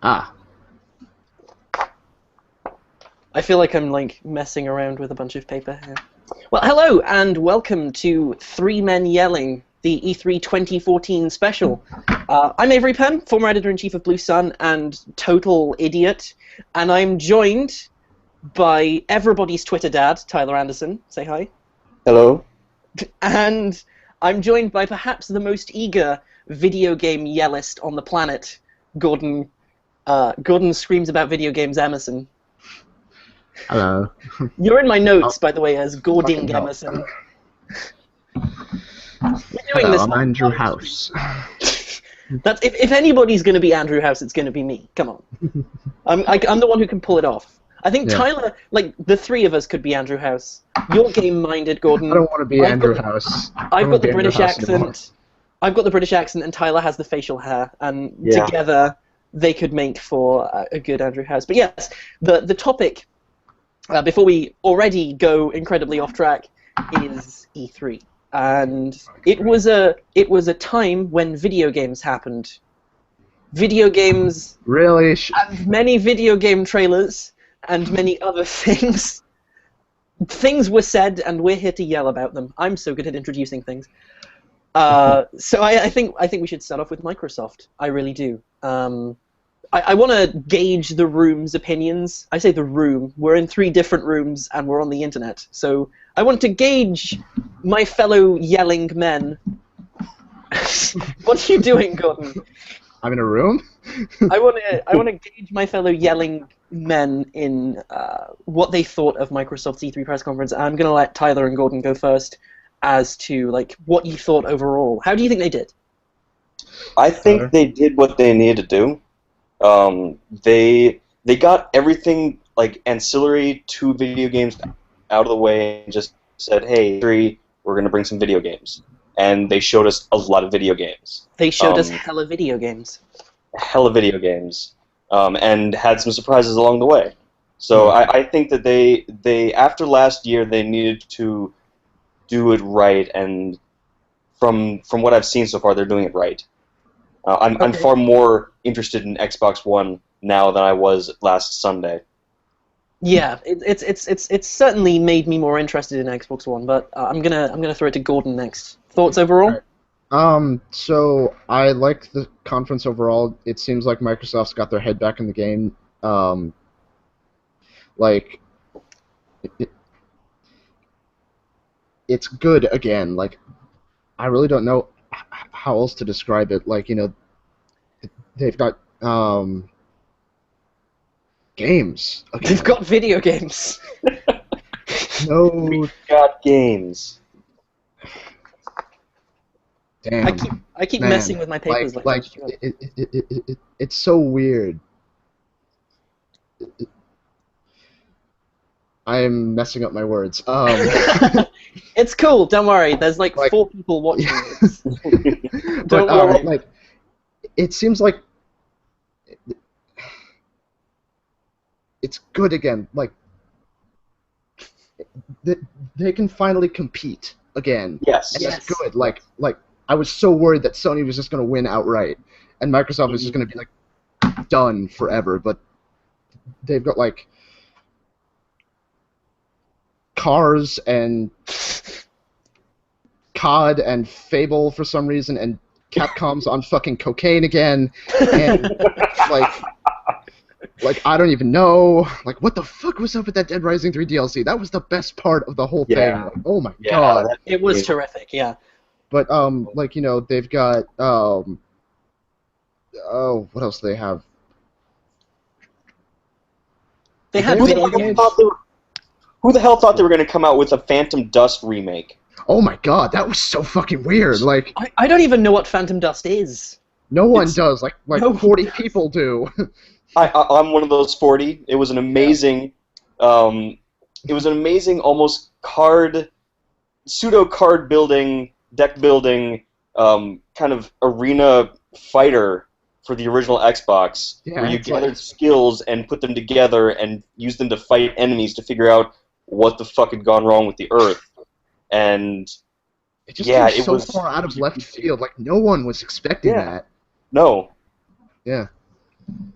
Ah, I feel like I'm like messing around with a bunch of paper here. Well, hello and welcome to Three Men Yelling, the E3 2014 special. I'm Avery Penn, former editor-in-chief of Blue Sun and total idiot, and I'm joined by everybody's Twitter dad, Tyler Anderson. Say hi. Hello. And I'm joined by perhaps the most eager video game yellist on the planet, Gordon. Gordon screams about video games, Emerson. hello. You're in my notes, by the way, as Gording Fucking hell. Emerson. We're doing Hello, this. I'm Andrew House. That's if anybody's going to be Andrew House, it's going to be me. Come on, I'm the one who can pull it off. I think Yeah. Tyler, like the three of us, could be Andrew House. You're game-minded, Gordon. I don't want to be I've Andrew got- House. I I've don't got wanna the be Andrew British House anymore. accent. I've got the British accent, and Tyler has the facial hair, and Yeah. together they could make for a good Andrew House. But yes, the topic, before we already go incredibly off track, is E3, and it was a time when video games happened. Video games Really? and many video game trailers and many other things. Things were said, and we're here to yell about them. I'm so good at introducing things. So I think we should start off with Microsoft. I really do. I want to gauge the room's opinions. I say the room. We're in 3 different rooms, and we're on the internet. So I want to gauge my fellow yelling men. What are you doing, Gordon? I'm in a room? I want to gauge my fellow yelling men in what they thought of Microsoft's E3 press conference. I'm going to let Tyler and Gordon go first as to like what you thought overall. How do you think they did? I think they did what they needed to do. They got everything like ancillary to video games out of the way and just said, "Hey, we're going to bring some video games," and they showed us a lot of video games, They showed us hella video games. hella video games, and had some surprises along the way. So I think that they after last year they needed to do it right, and from what I've seen so far, they're doing it right. I'm Okay. far more interested in Xbox One now than I was last Sunday. Yeah, it's certainly made me more interested in Xbox One, but I'm gonna throw it to Gordon next. Thoughts overall? So I like the conference overall. It seems like Microsoft's got their head back in the game. Like, it's good again. Like, I really don't know how else to describe it. Like, they've got games. Again. They've got video games. No, Got games. damn. I keep Man, messing with my papers like that. it's so weird. I'm messing up my words. It's cool. Don't worry. There's like Like- 4 people watching this. but Don't worry. like, it seems like it's good again. Like, they can finally compete again. Yes. And Yes. that's good. Like I was so worried that Sony was just going to win outright, and Microsoft was just going to be like done forever. But they've got like Cars and COD and Fable for some reason, and Capcom's on fucking cocaine again, and like I don't even know. Like, what the fuck was up with that Dead Rising 3 DLC? That was the best part of the whole thing. Yeah. Like, oh my Yeah, god. It was Yeah. terrific. Yeah. But like they've got oh, what else do they have? They had Who the video fuck games. Who the hell thought they were going to come out with a Phantom Dust remake? Oh my god, that was so fucking weird. Like, I don't even know what Phantom Dust is. no one It's- does. Like No one 40 does. people do. I'm one of those 40. It was an amazing, almost pseudo card building, deck building, kind of arena fighter for the original Xbox, Yeah, where you it's gathered like- skills and put them together and used them to fight enemies to figure out what the fuck had gone wrong with the Earth. And It just Yeah, seems it so was- far out of left field. Like, no one was expecting Yeah. that. no, Yeah.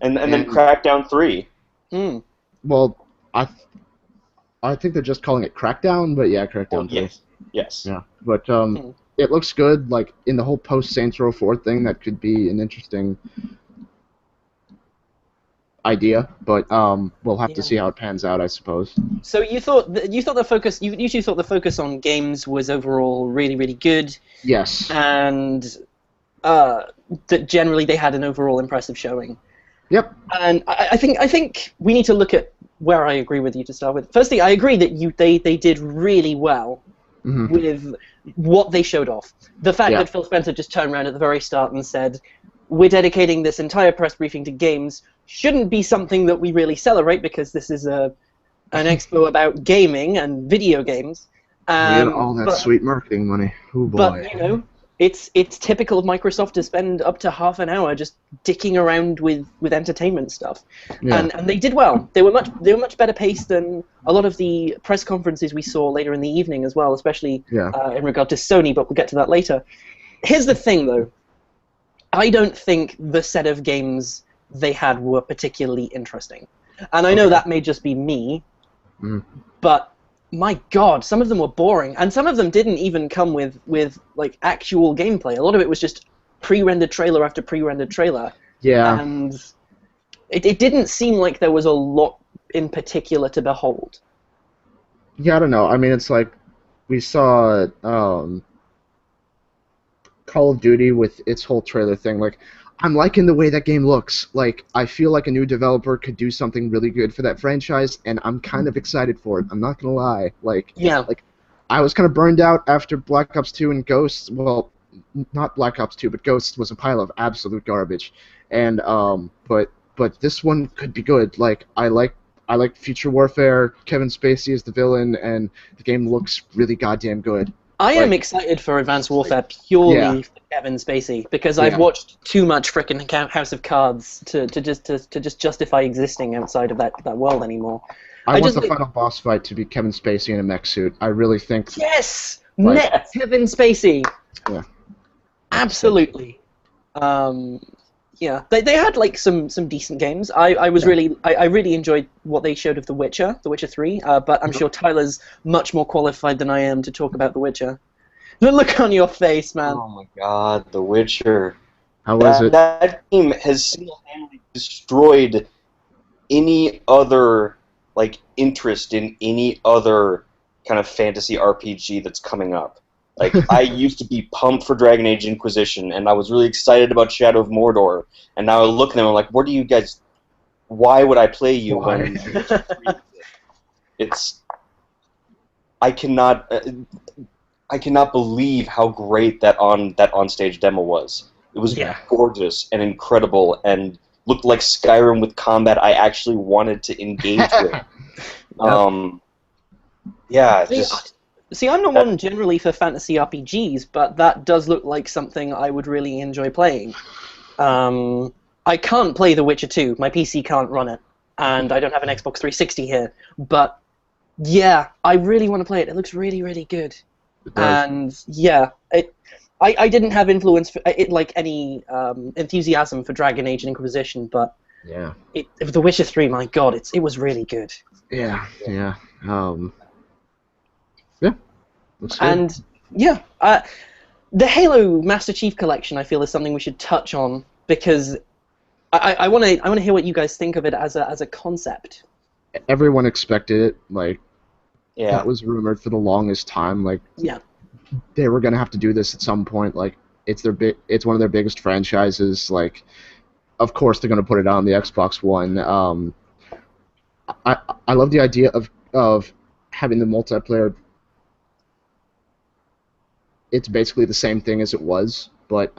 and then And- Crackdown 3. Mm. Well, I think they're just calling it Crackdown, but yeah, Crackdown 3. Yes. Yeah, but Hmm. it looks good. Like in the whole post Saints Row 4 thing, that could be an interesting idea. But we'll have Yeah. to see how it pans out, I suppose. So you thought the focus you two thought the focus on games was overall really, really good, Yes. and that generally they had an overall impressive showing. Yep. And I think we need to look at where I agree with you to start with. Firstly, I agree that they did really well Mhm. with what they showed off. The fact Yeah. that Phil Spencer just turned around at the very start and said, "We're dedicating this entire press briefing to games," shouldn't be something that we really celebrate because this is an expo about gaming and video games. We get all that but- sweet marketing money. Oh boy. But you know, it's typical of Microsoft to spend up to half an hour just dicking around with entertainment stuff, Yeah. and they did well. They were much better paced than a lot of the press conferences we saw later in the evening as well, especially Yeah. in regard to Sony. But we'll get to that later. Here's the thing, though. I don't think the set of games they had were particularly interesting, and I know Okay. that may just be me, Mhm. but my God, some of them were boring, and some of them didn't even come with like actual gameplay. A lot of it was just pre-rendered trailer after pre-rendered trailer, Yeah. and it didn't seem like there was a lot in particular to behold. Yeah, I don't know. I mean, it's like we saw Call of Duty with its whole trailer thing. Like, I'm liking the way that game looks. Like, I feel like a new developer could do something really good for that franchise, and I'm kind of excited for it. I'm not gonna lie. Like, Yeah. I was kind of burned out after Black Ops 2 and Ghosts. Well, not Black Ops 2, but Ghosts was a pile of absolute garbage. And but this one could be good. Like, I like Future Warfare. Kevin Spacey is the villain, and the game looks really goddamn good. I am Like- excited for Advanced Warfare purely Yeah. for Kevin Spacey because I've Yeah. watched too much frickin' House of Cards to just justify existing outside of that world anymore. I I want just the like- final boss fight to be Kevin Spacey in a mech suit. I really think. Yes, Like- net Kevin Spacey. Yeah. Absolutely. Yeah, they had like some decent games. I really enjoyed what they showed of The Witcher 3. But I'm sure Tyler's much more qualified than I am to talk about The Witcher. The look on your face, man. Oh my God, The Witcher. How was it? That game has single-handedly destroyed any other interest in any other kind of fantasy RPG that's coming up. Like, I used to be pumped for Dragon Age Inquisition, and I was really excited about Shadow of Mordor, and now I look at them and I'm like, what do you guys... Why would I play you Why? when... It's... I cannot believe how great that on-stage demo was. It was Yeah. gorgeous and incredible and looked like Skyrim with combat I actually wanted to engage with. Yeah, just... See, I'm not one generally for fantasy RPGs, but that does look like something I would really enjoy playing. I can't play The Witcher 2. My PC can't run it, and I don't have an Xbox 360 here. But yeah, I really want to play it. It looks really, really good. It does. And yeah, I didn't have influence for it like any enthusiasm for Dragon Age and Inquisition, but Yeah. The Witcher 3, my God, it was really good. Yeah. Yeah. Yeah. Looks good. And yeah, the Halo Master Chief Collection, I feel, is something we should touch on because I want to hear what you guys think of it as a concept. Everyone expected it. Like, Yeah. that was rumored for the longest time. Like, Yeah, they were gonna have to do this at some point. Like, it's one of their biggest franchises. Like, of course they're gonna put it on the Xbox One. I love the idea of having the multiplayer. It's basically the same thing as it was, but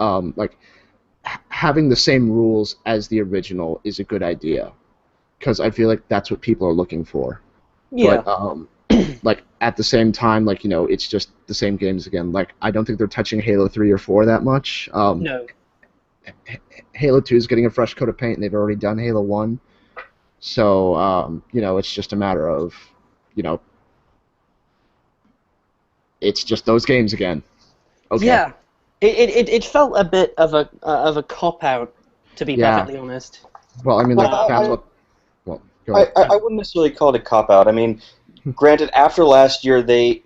having the same rules as the original is a good idea, because I feel like that's what people are looking for. yeah, But like at the same time, like, you know, it's just the same games again. Like, I don't think they're touching Halo 3 or 4 that much. no, Halo 2 is getting a fresh coat of paint, and they've already done Halo 1. So you know, it's just a matter of, you know, it's just those games again. Okay. yeah. It felt a bit of a cop out, to be Yeah. perfectly honest. Well, I mean, like, Well, that's I- what. Well, go ahead. I wouldn't necessarily call it a cop out. I mean, granted, after last year, they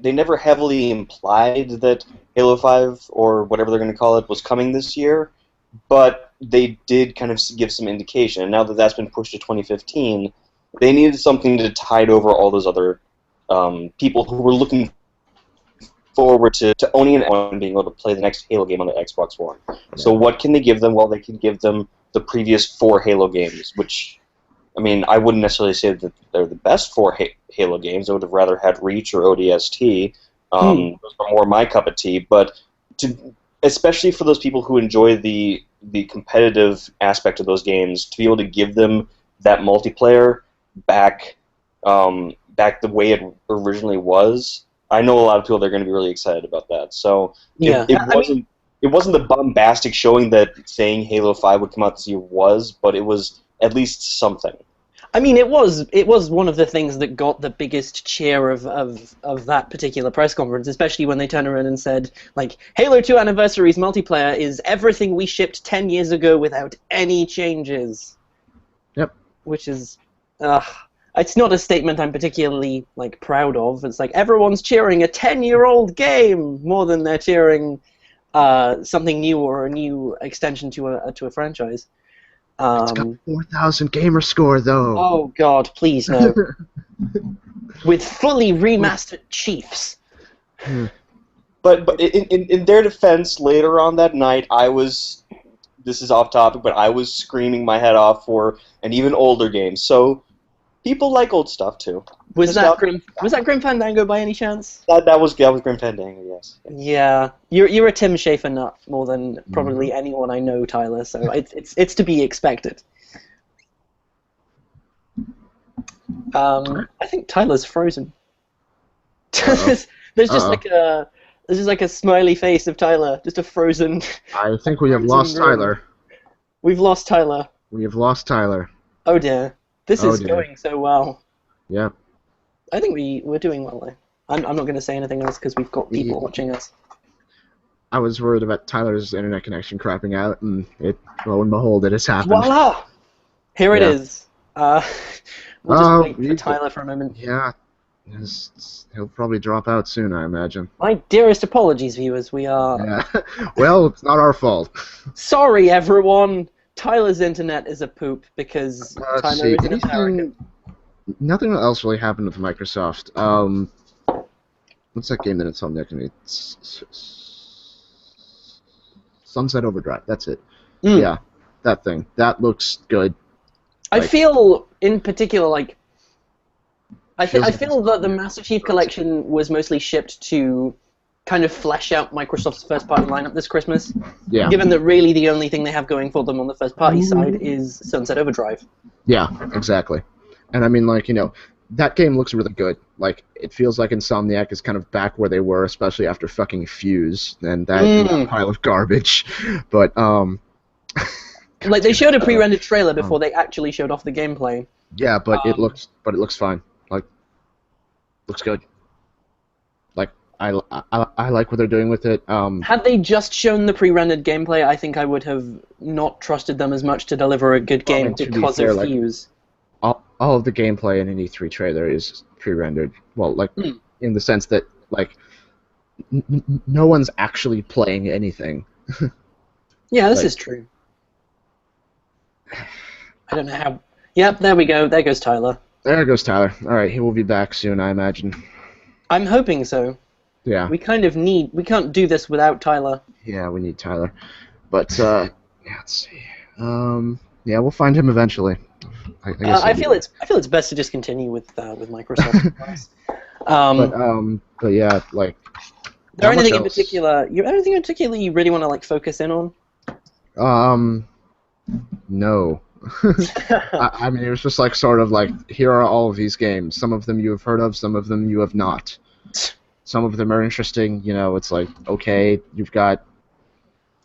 never heavily implied that Halo 5 or whatever they're going to call it was coming this year, but they did kind of give some indication. And now that that's been pushed to 2015, they needed something to tide over all those other people who were looking forward to owning and being able to play the next Halo game on the Xbox One. So what can they give them? Well, they can give them the previous 4 Halo games, which, I mean, I wouldn't necessarily say that they're the best 4 Halo games. I would have rather had Reach or ODST. Those are more my cup of tea. But especially for those people who enjoy the competitive aspect of those games, to be able to give them that multiplayer back the way it originally was, I know a lot of people that are going to be really excited about that. So Yeah, it wasn't the bombastic showing that saying Halo 5 would come out this year was, but it was at least something. I mean, it was one of the things that got the biggest cheer of that particular press conference, especially when they turned around and said, like, Halo 2 Anniversary's multiplayer is everything we shipped 10 years ago without any changes. Yep. Which is, it's not a statement I'm particularly, like, proud of. It's like, everyone's cheering a 10-year-old game more than they're cheering something new or a new extension to a franchise. It's got 4,000 gamer score, though. Oh God, please no. With fully remastered Chiefs. But in their defense, later on that night, this is off topic, but I was screaming my head off for an even older game. So people like old stuff too. Was that Grim Fandango by any chance? That was Grim Fandango, yes. Yeah, you're a Tim Schafer nut more than probably anyone I know, Tyler. So it's to be expected. I think Tyler's frozen. there's just like a smiley face of Tyler, just a frozen. I think we have lost Tyler. We've lost Tyler. We have lost Tyler. Oh dear, this is going so well. Yep. I think we're doing well though. I'm not going to say anything else because we've got people watching us. I was worried about Tyler's internet connection crapping out, and lo and behold, it has happened. Voila! Here it is. We'll just wait for Tyler for a moment. Yeah. He'll probably drop out soon, I imagine. My dearest apologies, viewers. We are... Yeah. Well, it's not our fault. Sorry, everyone. Tyler's internet is a poop because Tyler is an American. Nothing else really happened with Microsoft. What's that game that it's on there? Sunset Overdrive. That's it. Yeah, that thing. That looks good. I feel, in particular, like... I feel that the Master Chief Collection was mostly shipped to kind of flesh out Microsoft's first-party lineup this Christmas. Yeah. Given that really the only thing they have going for them on the first-party side is Sunset Overdrive. Yeah, exactly. And I mean, like, that game looks really good. Like, it feels like Insomniac is kind of back where they were, especially after fucking Fuse and that pile of garbage. But, like, they showed a pre-rendered trailer before they actually showed off the gameplay. Yeah, but it looks fine. Like, looks good. Like, I like what they're doing with it. Had they just shown the pre-rendered gameplay, I think I would have not trusted them as much to deliver a good game because of Fuse. All of the gameplay in an E3 trailer is pre-rendered. Well, like, in the sense that, like, no one's actually playing anything. Yeah, this is true. I don't know how... Yep, there we go. There goes Tyler. There goes Tyler. Alright, he will be back soon, I imagine. I'm hoping so. Yeah. We kind of need... We can't do this without Tyler. Yeah, we need Tyler. But, yeah, let's see. Yeah, we'll find him eventually. I feel it's best to just continue with Microsoft. But yeah, like. Is there anything in particular? Anything in particular you really want to like focus in on? No. I mean, it was just like sort of like, here are all of these games. Some of them you have heard of, some of them you have not. Some of them are interesting. It's like, okay, you've got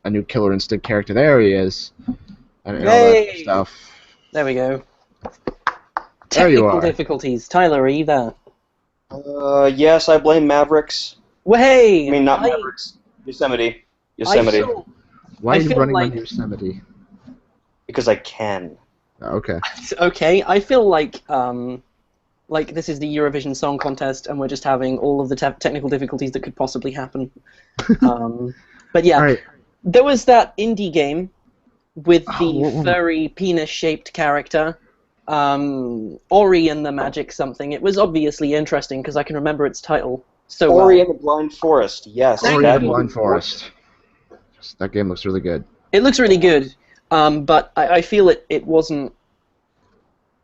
a new Killer Instinct character. There he is. And all that stuff. There we go. There you Technical are. difficulties. Tyler, are you there? Yes, I blame Mavericks. Well, hey! I mean, not Mavericks. Yosemite. Why are you running like- on Yosemite? Because I can. Okay. Okay, I feel like this is the Eurovision Song Contest, and we're just having all of the technical difficulties that could possibly happen. But yeah, All right. there was that indie game with the what- furry penis-shaped character, Ori and the Magic something. It was obviously interesting because I can remember its title so Ori well. and the Blind Forest. Yes. Ori that and the Blind was- Forest. That game looks really good. It looks really good, but I feel it wasn't.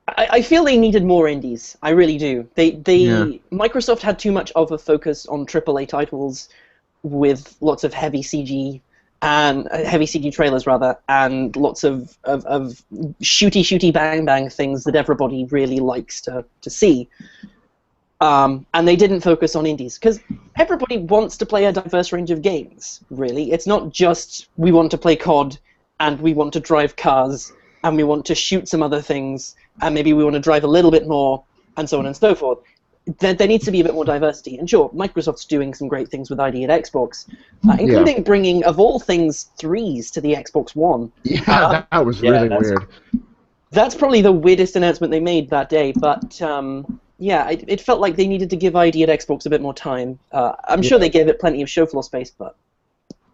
I feel they needed more indies. I really do. Microsoft had too much of a focus on AAA titles with lots of heavy CG and heavy CG trailers rather, and lots of shooty bang bang things that everybody really likes to see. And they didn't focus on indies because everybody wants to play a diverse range of games. Really, it's not just we want to play COD and we want to drive cars and we want to shoot some other things and maybe we want to drive a little bit more and so on and so forth. There needs to be a bit more diversity. And sure, Microsoft's doing some great things with ID at Xbox, including bringing, of all things, 3s to the Xbox One. Yeah, that was really weird. That's probably the weirdest announcement they made that day, but yeah, it felt like they needed to give ID at Xbox a bit more time. I'm sure they gave it plenty of show floor space, but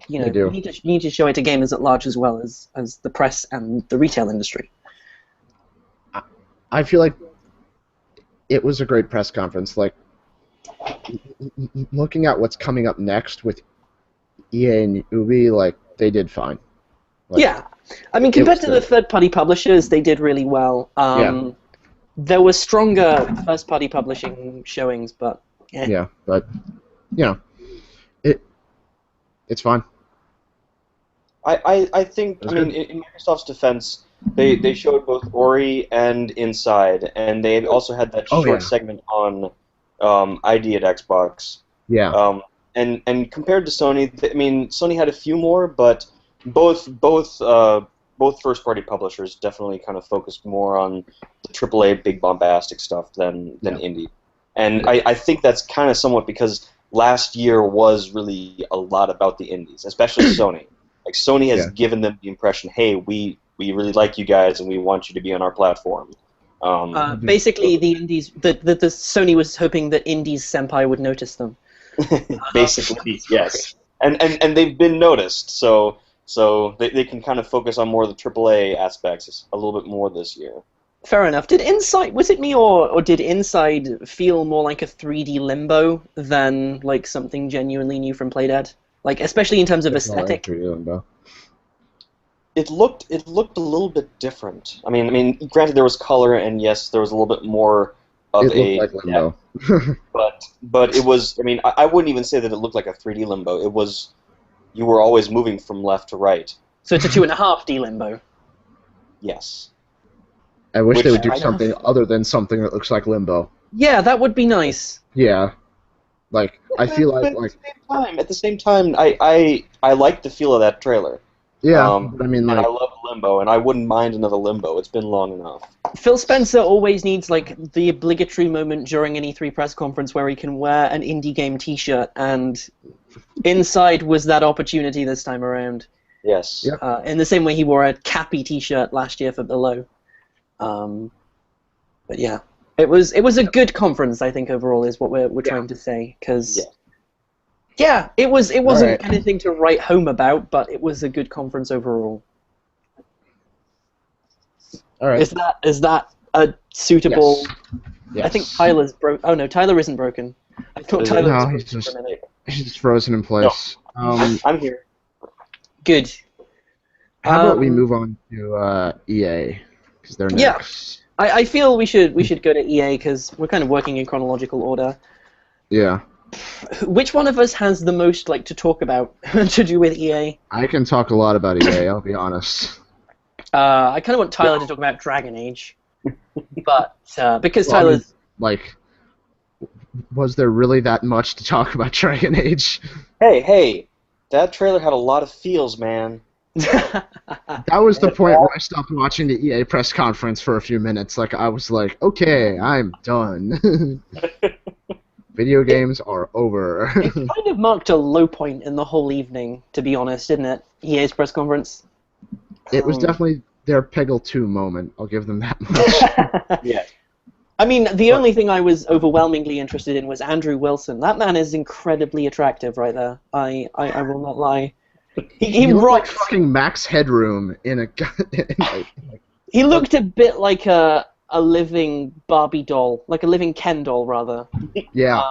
you need to show it to gamers at large as well as the press and the retail industry. I feel like it was a great press conference. Like, looking at what's coming up next with EA and Ubi, like, they did fine. Like, yeah, I mean, compared to the third-party publishers, they did really well. There were stronger first-party publishing showings, but yeah, but it's fine. I think, I mean, in Microsoft's defense, they showed both Ori and Inside, and they also had that short segment on ID at Xbox. Yeah. And compared to Sony, I mean, Sony had a few more, but both first-party publishers definitely kind of focused more on the AAA big bombastic stuff than indie. And I think that's kind of somewhat because last year was really a lot about the indies, especially Sony. Like, Sony has given them the impression, hey, we really like you guys and we want you to be on our platform. Basically, the indies, the Sony was hoping that Indies Senpai would notice them. Basically, yes. And they've been noticed, so they can kind of focus on more of the AAA aspects a little bit more this year. Fair enough. Did Inside, was it me or did Inside feel more like a 3D Limbo than like something genuinely new from Playdead? Like, especially in terms of aesthetic. It looked a little bit different. I mean, granted there was color and yes, there was a little bit more of it looked like Limbo. but it was. I mean, I wouldn't even say that it looked like a 3D Limbo. It was, you were always moving from left to right. So it's a 2.5D Limbo. Yes. I wish they would do something other than something that looks like Limbo. Yeah, that would be nice. Yeah. Like, I feel like at the same time, I like the feel of that trailer. Yeah, I mean, like, and I love Limbo, and I wouldn't mind another Limbo. It's been long enough. Phil Spencer always needs like the obligatory moment during an E3 press conference where he can wear an indie game T-shirt, and Inside was that opportunity this time around. Yes. Yep. In the same way he wore a Cappy T-shirt last year for Below. But yeah, it was a good conference, I think, overall is what we're trying to say, because it wasn't anything to write home about, but it was a good conference overall. All right. Is that a suitable? Yes. I think Tyler's broke. Oh no, Tyler isn't broken. I thought Tyler was he's broken for a minute. just frozen in place. I'm here. Good. How about we move on to EA, because they're next. I feel we should go to EA because we're kind of working in chronological order. Yeah. Which one of us has the most to talk about to do with EA? I can talk a lot about EA. I'll be honest. I kind of want Tyler to talk about Dragon Age, but because Tyler's was there really that much to talk about Dragon Age? Hey, that trailer had a lot of feels, man. That was the point where I stopped watching the EA press conference for a few minutes. Like, I was like, okay, I'm done. Video games are over. It kind of marked a low point in the whole evening, to be honest, didn't it? EA's press conference. It was definitely their Peggle 2 moment. I'll give them that much. Yeah. I mean, the only thing I was overwhelmingly interested in was Andrew Wilson. That man is incredibly attractive right there. I will not lie. He looked like rocks. fucking Max Headroom in a. He looked a bit like a living Barbie doll, like a living Ken doll, rather. Yeah,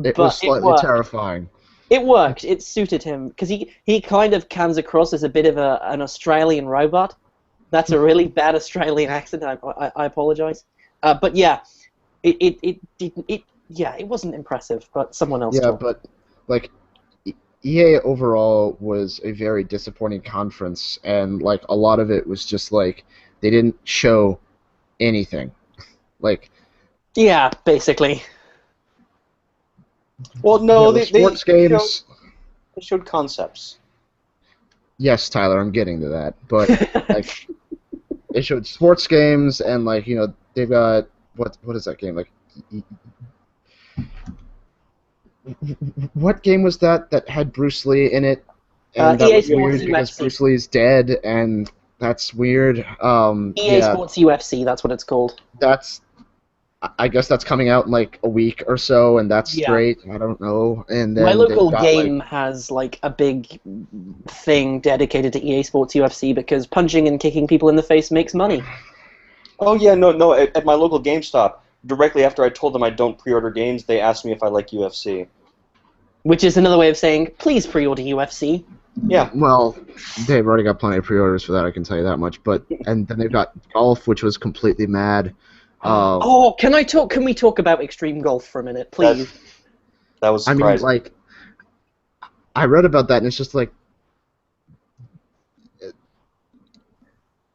it but was slightly worked. terrifying. It worked. It suited him because he kind of comes across as a bit of an Australian robot. That's a really bad Australian accent. I apologize. But yeah, it wasn't impressive. But someone else. Yeah, talked. but like EA overall was a very disappointing conference, and like a lot of it was just like they didn't show anything. Like Yeah, basically. Well, no, the sports games. They showed concepts. Yes, Tyler, I'm getting to that, but like they showed sports games, and like they've got what is that game like? What game was that had Bruce Lee in it? And that EA was Sports weird because UFC. Bruce Lee's dead, and that's weird. EA Sports UFC, that's what it's called. I guess that's coming out in like a week or so, and that's Yeah. great. I don't know. And then My local they've got, game has like a big thing dedicated to EA Sports UFC because punching and kicking people in the face makes money. Oh yeah, no. At my local GameStop, directly after I told them I don't pre-order games, they asked me if I like UFC. Which is another way of saying, please pre-order UFC. Yeah. Well, they've already got plenty of pre-orders for that. I can tell you that much. But and then they've got golf, which was completely mad. Oh, can we talk about Extreme Golf for a minute, please? That was I mean, surprising. like, I read about that, and it's just like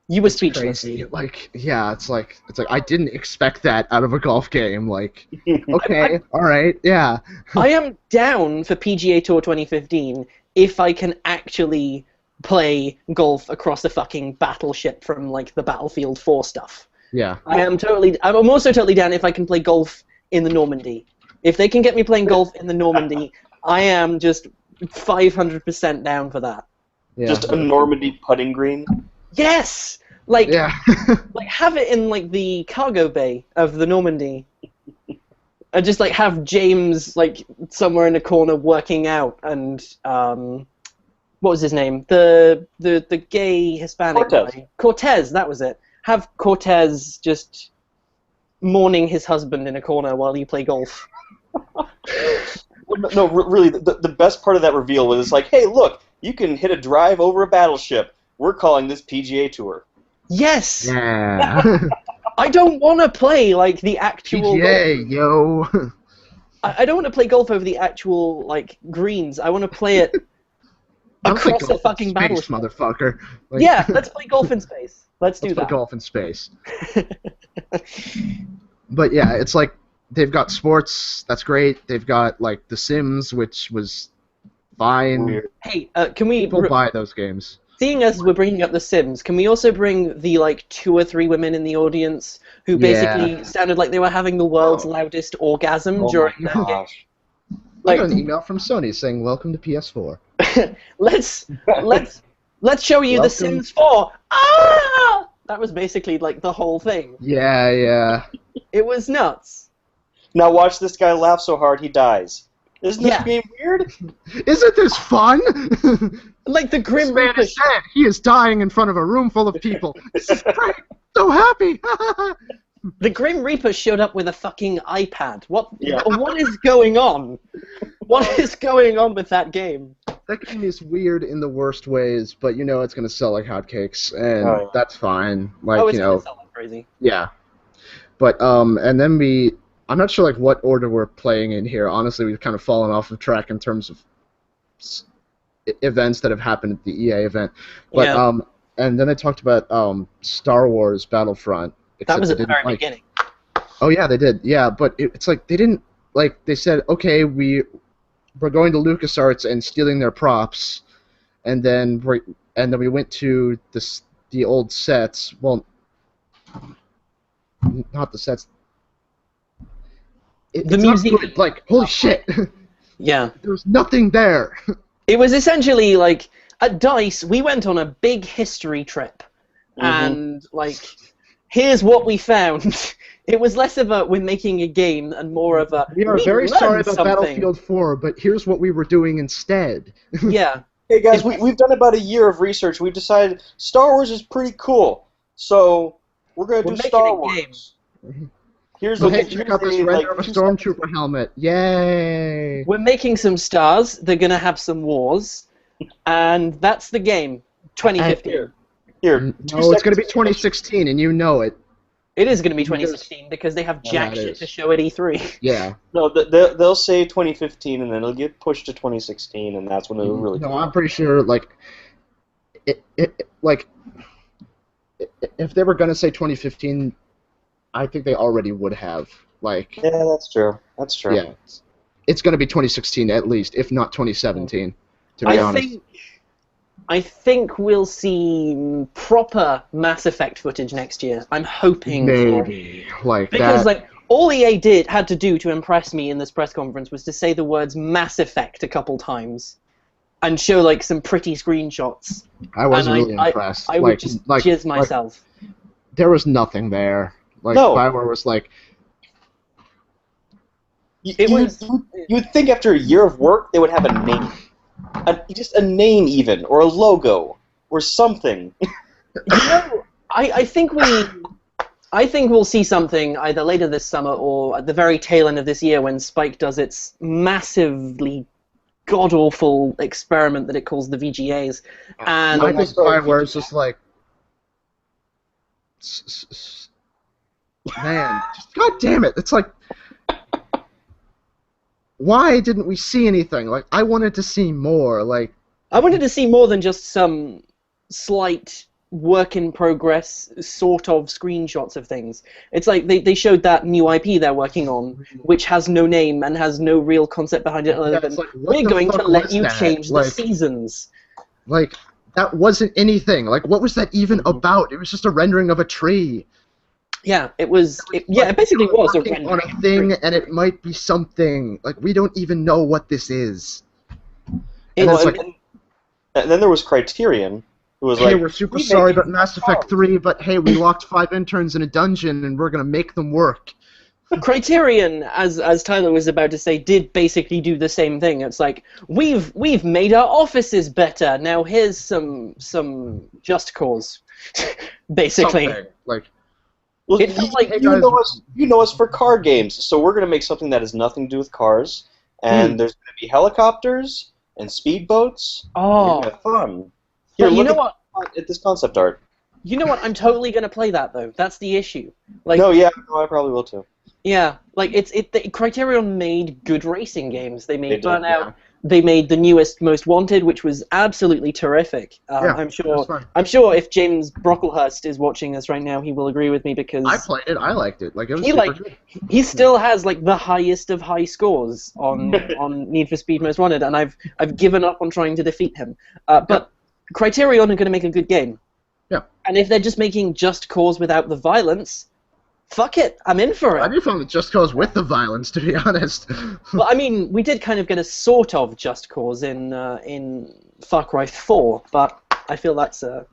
You were it's speechless. crazy. Like, yeah, it's like I didn't expect that out of a golf game. Like, okay, all right, yeah. I am down for PGA Tour 2015 if I can actually play golf across a fucking battleship from like the Battlefield 4 stuff. Yeah. I'm also totally down if I can play golf in the Normandy. If they can get me playing golf in the Normandy, I am just 500% down for that. Yeah. Just a Normandy putting green. Yes! Like, yeah. like have it in like the cargo bay of the Normandy. And just like have James like somewhere in a corner working out and what was his name? The gay Hispanic Cortez. guy. Cortez, that was it. Have Cortez just mourning his husband in a corner while you play golf. No, really, the best part of that reveal was it's like, hey, look, you can hit a drive over a battleship. We're calling this PGA Tour. Yes! Yeah. I don't want to play like the actual PGA, yo. I don't want to play golf over the actual like greens. I want to play it I don't think across a golf in fucking space, battleship. motherfucker. Like, Yeah, let's play golf in space. Let's do let's play that. golf in space. But yeah, it's like they've got sports. That's great. They've got like The Sims, which was fine. Weird. Hey, can we? People buy those games. Seeing as we're bringing up The Sims, can we also bring the like 2 or 3 women in the audience who basically sounded like they were having the world's loudest orgasm Oh during my that game? gosh. I Like, got an email from Sony saying, "Welcome to PS4." let's show you The Welcome. Sims 4. Ah! That was basically like the whole thing. Yeah, yeah. It was nuts. Now watch this guy laugh so hard he dies. Isn't this Yeah. game weird? Isn't this fun? Like the This Grim man Reaper. is dead. He is dying in front of a room full of people. This is great. So happy. The Grim Reaper showed up with a fucking iPad. What Yeah. What is going on? What is going on with that game? That game is weird in the worst ways, but you know it's gonna sell like hotcakes, and Oh, yeah. that's fine. Like Oh, it's you gonna know, sell like crazy. yeah. But and then I'm not sure like what order we're playing in here. Honestly, we've kind of fallen off of track in terms of events that have happened at the EA event. But Yeah. and then they talked about Star Wars Battlefront. That except was they at the didn't, very like- beginning. Oh yeah, they did. Yeah, but it's like they didn't like they said, okay, we're going to LucasArts and stealing their props, and then we went to the old sets. Well, not the sets. The It's not museum. good. Like holy shit, Yeah. there's nothing there. It was essentially like at DICE, we went on a big history trip and like, here's what we found. It was less of a we're making a game and more of a We are very sorry about something. Battlefield 4, but here's what we were doing instead. Yeah. Hey guys, we've done about a year of research. We've decided Star Wars is pretty cool, so we're gonna do making Star a Wars. Here's So the hey, check out this render of a stormtrooper helmet. Yay! We're making some stars. They're gonna have some wars, and that's the game. 2015. Here, No, it's gonna be 2016, and you know it. It is gonna be 2016 because they have jack that shit is. to show at E3. Yeah. No, they'll say 2015, and then it'll get pushed to 2016, and that's when it'll really. No, I'm pretty sure. Like, if they were gonna say 2015, I think they already would have. Like, Yeah, that's true. That's true. yeah, it's gonna be 2016 at least, if not 2017. To be honest. I think we'll see proper Mass Effect footage next year. I'm hoping Maybe like because that. like all EA had to do to impress me in this press conference was to say the words Mass Effect a couple times and show like some pretty screenshots. I wasn't and really impressed. I would just jizz myself. There was nothing there. Like No. Bioware was like, You'd think after a year of work they would have a name, just a name even, or a logo, or something. I think we'll see something either later this summer or at the very tail end of this year when Spike does its massively god-awful experiment that it calls the VGAs. And I think Bioware is just like, man, just, god damn it! It's like, why didn't we see anything? Like, I wanted to see more. Like, I wanted to see more than just some slight work in progress sort of screenshots of things. It's like they showed that new IP they're working on, which has no name and has no real concept behind it other than like, what we're the going to fuck let was you that? change the Like- seasons. like that wasn't anything. Like, what was that even about? It was just a rendering of a tree. Yeah, it was. It basically was a Working rendering. on a thing, and it might be something. Like, we don't even know what this is. And It's it's like, And then there was Criterion, who was hey, like, we're super "We sorry made about Mass Effect 3, but hey, we locked 5 interns in a dungeon, and we're gonna make them work. Criterion, as Tyler was about to say, did basically do the same thing. It's like we've made our offices better. Now here's some Just Cause, basically. Something. Like, Well, It felt like- you know us for car games, so we're gonna make something that has nothing to do with cars, and there's gonna be helicopters and speedboats. Oh, Have fun. but Here, you look know what? at this concept art. You know what? I'm totally gonna play that though. That's the issue. Like, No, yeah, no, I probably will too. yeah, like Criterion made good racing games. They made They did, Burnout. yeah. They made the newest Most Wanted, which was absolutely terrific. Yeah, I'm that's sure. fine. I'm sure if James Brocklehurst is watching us right now, he will agree with me because I played it. I liked it. Like, it was He super liked good. he still has like the highest of high scores on Need for Speed Most Wanted, and I've given up on trying to defeat him. But Criterion are going to make a good game. Yeah. And if they're just making Just Cause without the violence, fuck it, I'm in for I'd it. be fun with Just Cause with the violence, to be honest. Well, I mean, we did kind of get a sort of Just Cause in Far Cry 4, but I feel that's a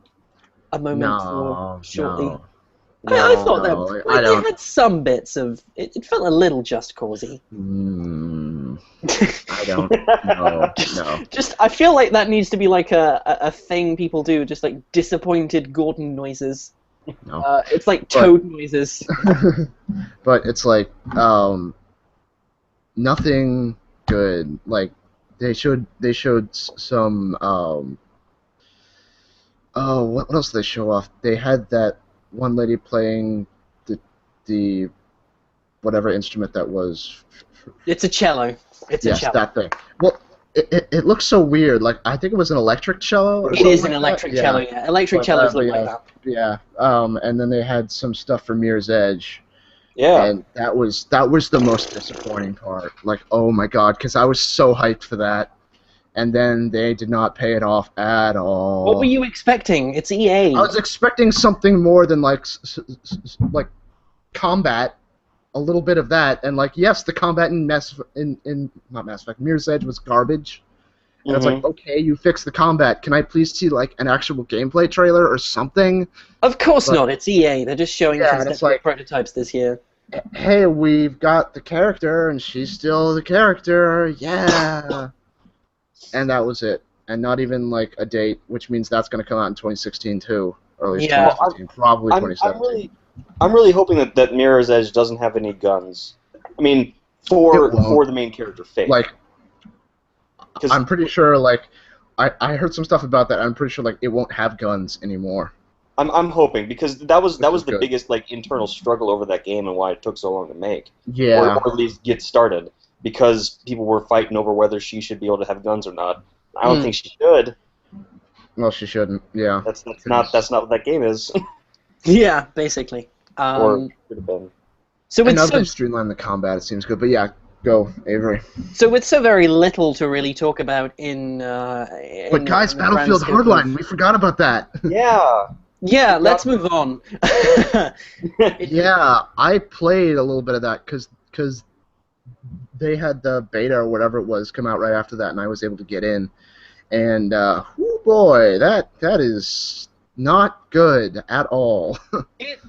moment for shortly. no. I thought No, that I they don't. had some bits of it felt a little Just Cause-y. I don't. No. Just, I feel like that needs to be like a thing people do, just like disappointed Gordon noises. No. It's like toad noises. But it's like, nothing good. Like, they showed some, oh, what else did they show off? They had that one lady playing the whatever instrument that was. It's a cello. It's a Yes, cello. that thing. Well, it looks so weird. Like, I think it was an electric cello. Or It something is like an that. electric Yeah. cello, yeah. Electric But, cellos look yeah. like that. Yeah. And then they had some stuff for Mirror's Edge. Yeah. And that was the most disappointing part. Like, oh my god, because I was so hyped for that, and then they did not pay it off at all. What were you expecting? It's EA. I was expecting something more than like combat, a little bit of that, and like yes, the combat in not Mass Effect, Mirror's Edge was garbage, And it's like, okay, you fixed the combat. Can I please see like an actual gameplay trailer or something? Of course But- not. It's EA. They're just showing Yeah, and it's conceptual like- prototypes this year. Hey, we've got the character, and she's still the character. Yeah. And that was it. And not even like a date, which means that's going to come out in 2016 too, or at least Yeah. 2016, probably I'm 2017. really hoping that Mirror's Edge doesn't have any guns. I mean, for It won't. for the main character, Faith. Like, 'Cause- I'm pretty sure. Like, I heard some stuff about that. I'm pretty sure like it won't have guns anymore. I'm hoping, because that was Which is the good. biggest like internal struggle over that game and why it took so long to make, Yeah. or at least get started, because people were fighting over whether she should be able to have guns or not. I don't think she should. Well, she shouldn't. Yeah. That's not what that game is, Yeah, basically. or should have been. So And with now so, they've streamlined the combat. It seems good. But yeah, go Avery. so with so very little to really talk about in. But guys, in the grand Battlefield scope of- Hardline. We forgot about that. Yeah. Yeah, let's move on. Yeah, I played a little bit of that because they had the beta or whatever it was come out right after that, and I was able to get in. And oh boy, that is not good at all.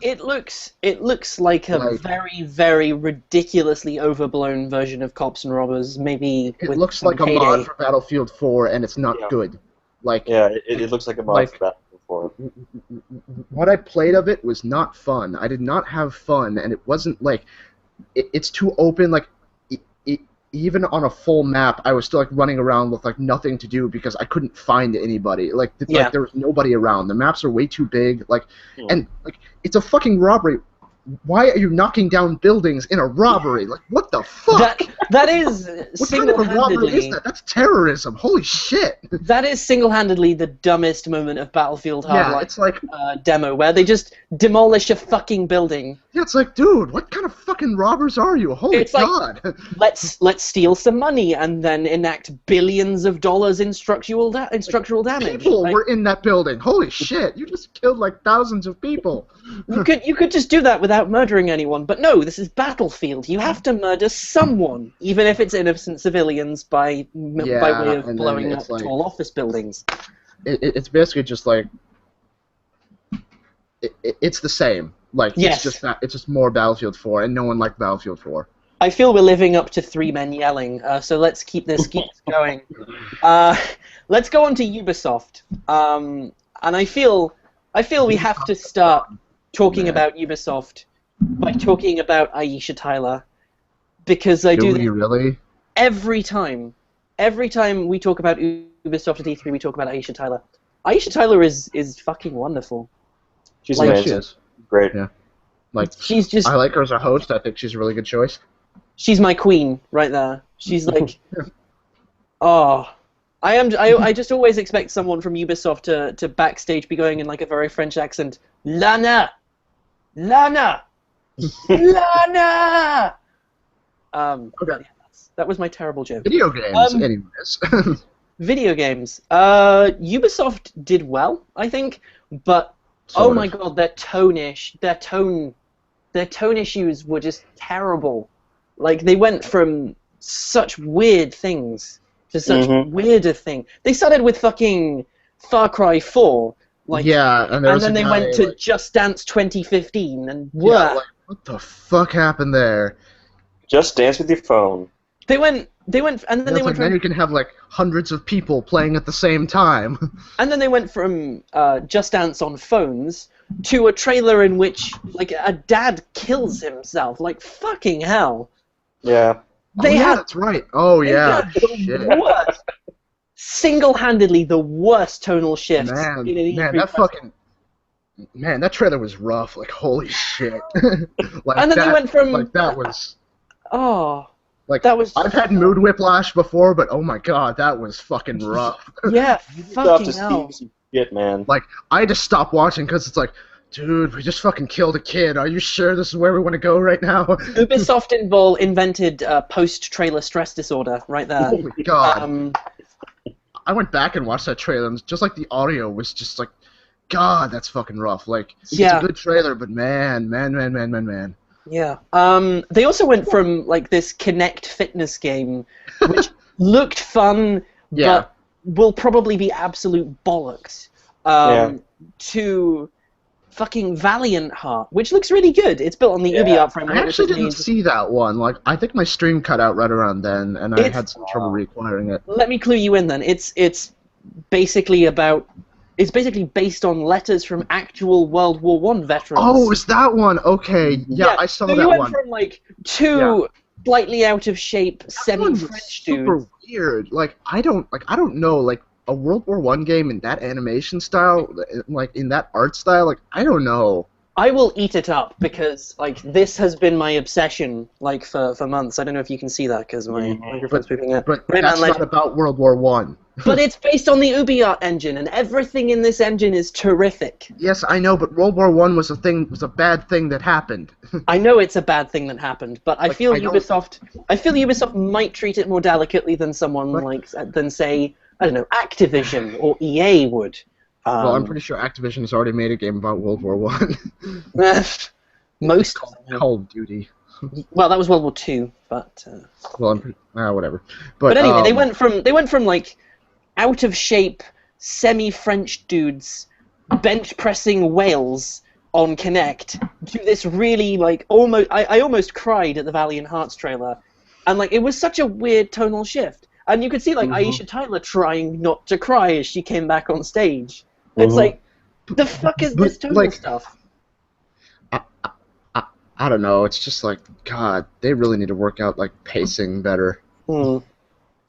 It looks like a Like- very, very ridiculously overblown version of Cops and Robbers. Maybe It with looks some like a Payday. mod for Battlefield 4, and it's not Yeah. good. Like Yeah, it looks like a mod Like- for Battlefield 4. what I played of it was not fun. I did not have fun, and it wasn't like it's too open. Like even on a full map, I was still like running around with like nothing to do because I couldn't find anybody. Like Yeah. there was nobody around. The maps are way too big. Like Hmm. and like it's a fucking robbery. Why are you knocking down buildings in a robbery? Like what the fuck? That is What kind of a robbery is single-handedly that? That's terrorism. Holy shit. that is single-handedly the dumbest moment of Battlefield Yeah, Hardline it's like demo, where they just demolish a fucking building. yeah, it's like, dude, what kind of fucking robbers are you? Holy It's like- god. Let's steal some money and then enact billions of dollars in structural damage. People Like, were in that building. Holy shit! You just killed like thousands of people. you could just do that without murdering anyone, but no, this is Battlefield. You have to murder someone, even if it's innocent civilians, by way Yeah, of and then blowing it's up like- tall office buildings. It's basically just like it's the same. Like Yes. it's just more Battlefield 4, and no one liked Battlefield 4. I feel we're living up to three men yelling, so let's keep this going. Let's go on to Ubisoft, and I feel we have to start talking about Ubisoft by talking about Aisha Tyler, because I do Do this we really? every time. Every time we talk about Ubisoft at E3, we talk about Aisha Tyler. Aisha Tyler is fucking wonderful. She's Like- She amazing. is. Great. Yeah. Like She's just I like her as a host. I think she's a really good choice. she's my queen right there. She's like, oh, I just always expect someone from Ubisoft to backstage be going in like a very French accent. Lana, Lana, Lana. Okay. That was my terrible joke. Video games, Um, anyways. Video games. Ubisoft did well, I think, but oh Sort my of. god, their tone issues were just terrible. Like they went from such weird things to such Mhm. weirder thing. They started with fucking Far Cry 4, like, yeah, and, there and was then a they guy, went to like, Just Dance 2015, and yeah, like, what the fuck happened there? Just dance with your phone. they went, and then And they it's went like, from then you can have like hundreds of people playing at the same time. And then they went from Just Dance on phones to a trailer in which, like, a dad kills himself. Like, fucking hell. Yeah. They oh, yeah, had, that's right. Oh they yeah, had the shit. worst, single-handedly the worst tonal shifts Man, in an man, E3 that press. fucking man, that trailer was rough. Like holy shit. Like And then that, they went from, like that was oh, like that was, I've had mood whiplash before, but oh my god, that was fucking rough. yeah, Stop fucking to hell. see some shit, man. I had to stop watching because it's like, dude, we just fucking killed a kid. Are you sure this is where we want to go right now? Ubisoft invented post-trailer stress disorder right there. Oh my god. Um, I went back and watched that trailer, and just like the audio was just like, God, that's fucking rough. Like, Yeah. it's a good trailer, but man. Yeah. They also went from like this Kinect fitness game, which looked fun, Yeah. but will probably be absolute bollocks to fucking Valiant Heart, which looks really good. It's built on the UbiArt framework. I actually which didn't means see that one. Like, I think my stream cut out right around then, and I had some trouble reacquiring it. Let me clue you in then. It's basically about. It's basically based on letters from actual World War I veterans. Oh, is that one? Okay, yeah, I saw so that you went one. from like two slightly out of shape semi-French super dudes. weird. Like, I don't know, like a World War I game in that animation style, like in that art style. Like, I don't know. I will eat it up because like this has been my obsession like for months. I don't know if you can see that because my microphone's peeping out. But Rayman that's Legends. not about World War One. But it's based on the UbiArt engine, and everything in this engine is terrific. Yes, I know, but World War One was a bad thing that happened. I know it's a bad thing that happened, but I feel Ubisoft might treat it more delicately than someone than say, I don't know, Activision or EA would. Well, I'm pretty sure Activision has already made a game about World War One. Most Call of Duty. Well, that was World War II, but well, whatever. But anyway, they went from like out of shape semi-French dudes bench pressing whales on Kinect to this really like almost I almost cried at the Valiant Hearts trailer, and like it was such a weird tonal shift, and you could see like Aisha Tyler trying not to cry as she came back on stage. It's like, the fuck is this tonal stuff? I don't know. It's just like, God, they really need to work out like pacing better. And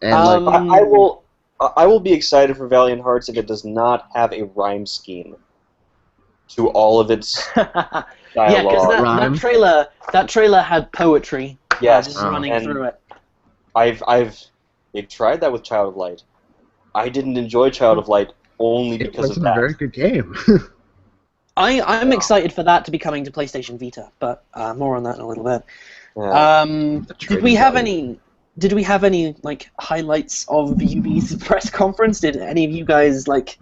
I will be excited for Valiant Hearts if it does not have a rhyme scheme to all of its dialogue. Yeah, because that trailer had poetry. Yes, just running through it. They've tried that with Child of Light. I didn't enjoy Child of Light only because of that. It wasn't a very good game. I'm excited for that to be coming to PlayStation Vita, but more on that in a little bit. Yeah. Did we have any like highlights of Ubi's press conference? Did any of you guys like?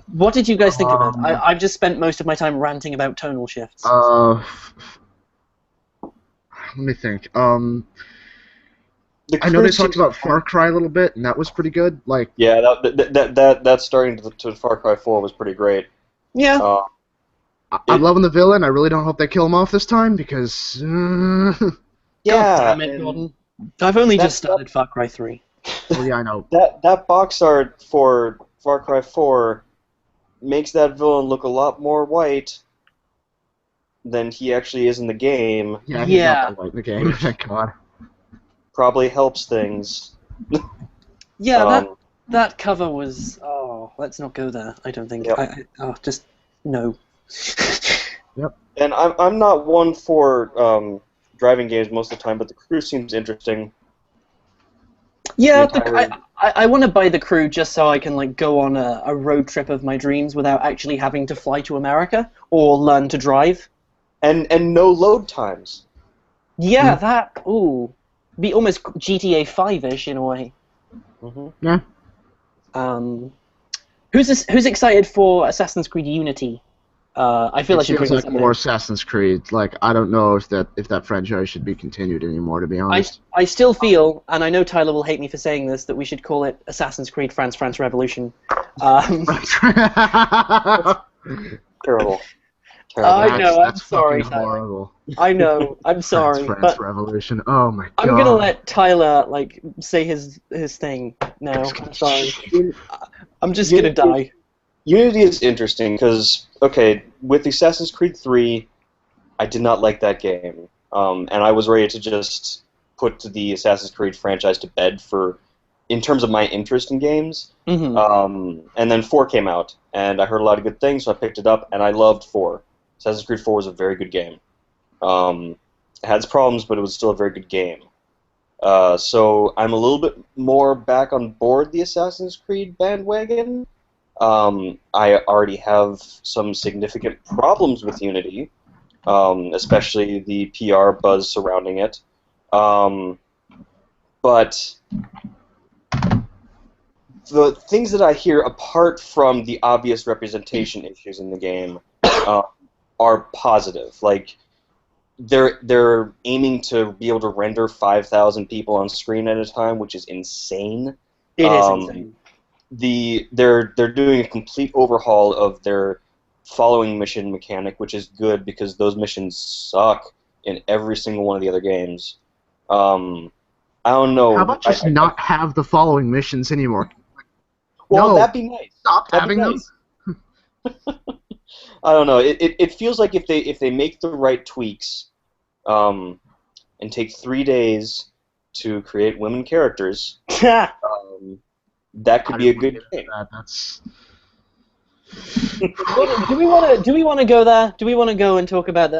What did you guys think of it? I've just spent most of my time ranting about tonal shifts. Let me think. I know they talked about Far Cry a little bit, and that was pretty good. Like, yeah, that starting to Far Cry 4 was pretty great. Yeah. I'm loving the villain. I really don't hope they kill him off this time because. Yeah. God damn it, Gordon. I've only just started Far Cry 3. Well, yeah, I know. That box art for Far Cry 4 makes that villain look a lot more white than he actually is in the game. Yeah, he's not that white in the game. Thank God. Probably helps things. Yeah, that cover was. Oh, let's not go there. I don't think. Yep. Just no. Yep. And I'm not one for driving games most of the time, but the Crew seems interesting. Yeah, I want to buy the Crew just so I can like go on a road trip of my dreams without actually having to fly to America or learn to drive. And no load times. Yeah, that be almost GTA 5-ish in a way. Yeah. Who's excited for Assassin's Creed Unity? I feel I should bring like this more Assassin's Creed. Like, I don't know if that franchise should be continued anymore, to be honest. I still feel, and I know Tyler will hate me for saying this, that we should call it Assassin's Creed France Revolution. Terrible. I know, I'm sorry, fucking horrible. I know, I'm sorry. France Revolution. Oh my God. I'm gonna let Tyler like say his thing now. I'm sorry. I'm just gonna die. Unity is interesting because, okay, with Assassin's Creed 3, I did not like that game, and I was ready to just put the Assassin's Creed franchise to bed in terms of my interest in games. And then 4 came out, and I heard a lot of good things, so I picked it up, and I loved 4. Assassin's Creed 4 was a very good game. It had its problems, but it was still a very good game. So I'm a little bit more back on board the Assassin's Creed bandwagon. I already have some significant problems with Unity, especially the PR buzz surrounding it. But the things that I hear, apart from the obvious representation issues in the game, are positive. Like, they're aiming to be able to render 5,000 people on screen at a time, which is insane. It is Um, insane. They're doing a complete overhaul of their following mission mechanic, which is good because those missions suck in every single one of the other games. I don't know. How about just not have the following missions anymore? Well, No. that'd be nice. Stop That'd be having them. nice. I don't know. It feels like if they make the right tweaks, and take 3 days to create women characters, that could be a good thing. That's do we want to go there? Do we want to go and talk about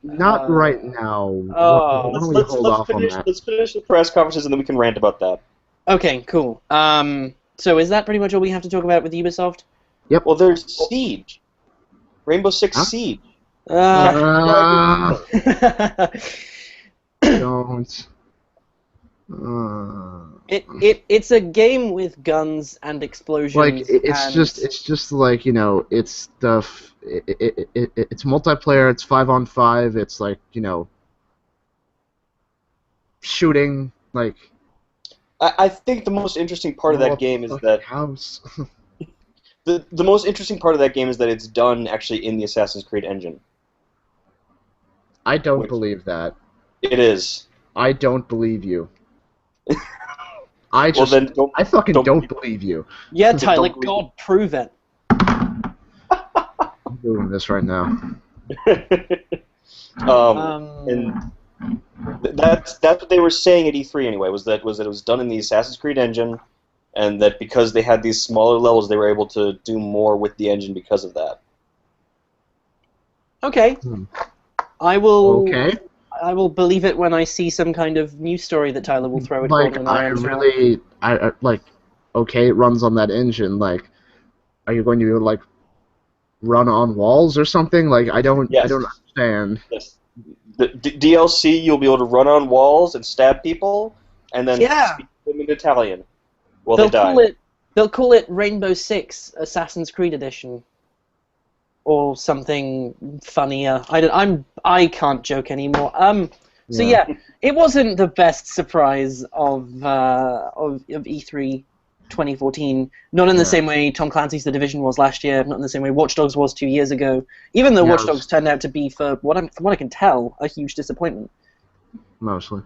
not right now. Oh. Why don't we hold off on that? Let's finish the press conferences and then we can rant about that. Okay, cool. So is that pretty much all we have to talk about with Ubisoft? Well, there's Siege. Rainbow Six Siege. Don't. It's a game with guns and explosions. Like it's and... just like, you know, it's stuff. It's multiplayer. It's 5-on-5. It's like, you know, shooting. Like I think the most interesting part of that game is that house. the most interesting part of that game is that it's done actually in the Assassin's Creed engine. I don't believe that. It is. I don't believe you. I just, well, then I fucking don't believe you. Yeah, Tyler, God, prove it. I'm doing this right now. And that's what they were saying at E3 anyway. Was that it was done in the Assassin's Creed engine, and that because they had these smaller levels, they were able to do more with the engine because of that. Okay. I will. Okay. I will believe it when I see some kind of news story that Tyler will throw at Like, Gordon. I like, okay, it runs on that engine. Like, are you going to like run on walls or something? Like, I don't understand. Yes. The DLC, you'll be able to run on walls and stab people, and then speak to them in Italian while they die. They'll call it Rainbow Six Assassin's Creed Edition. Or something funnier. I can't joke anymore. So yeah, it wasn't the best surprise of E3 2014. Not in the same way Tom Clancy's The Division was last year. Not in the same way Watch Dogs was 2 years ago. Even though Watch Dogs turned out to be, from what I can tell, a huge disappointment. Mostly.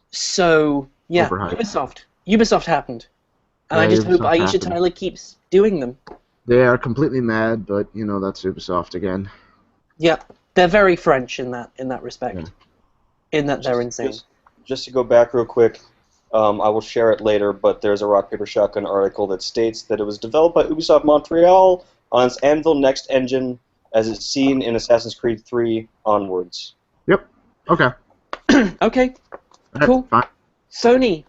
So yeah, Ubisoft happened, and I just hope Aisha Tyler keeps doing them. They are completely mad, but you know that's Ubisoft again. Yeah, they're very French in that respect. In that they're insane. Just to go back real quick, I will share it later. But there's a Rock Paper Shotgun article that states that it was developed by Ubisoft Montreal on its Anvil Next engine, as it's seen in Assassin's Creed 3 onwards. Yep. Okay. Okay. Right, cool. fine. Sony,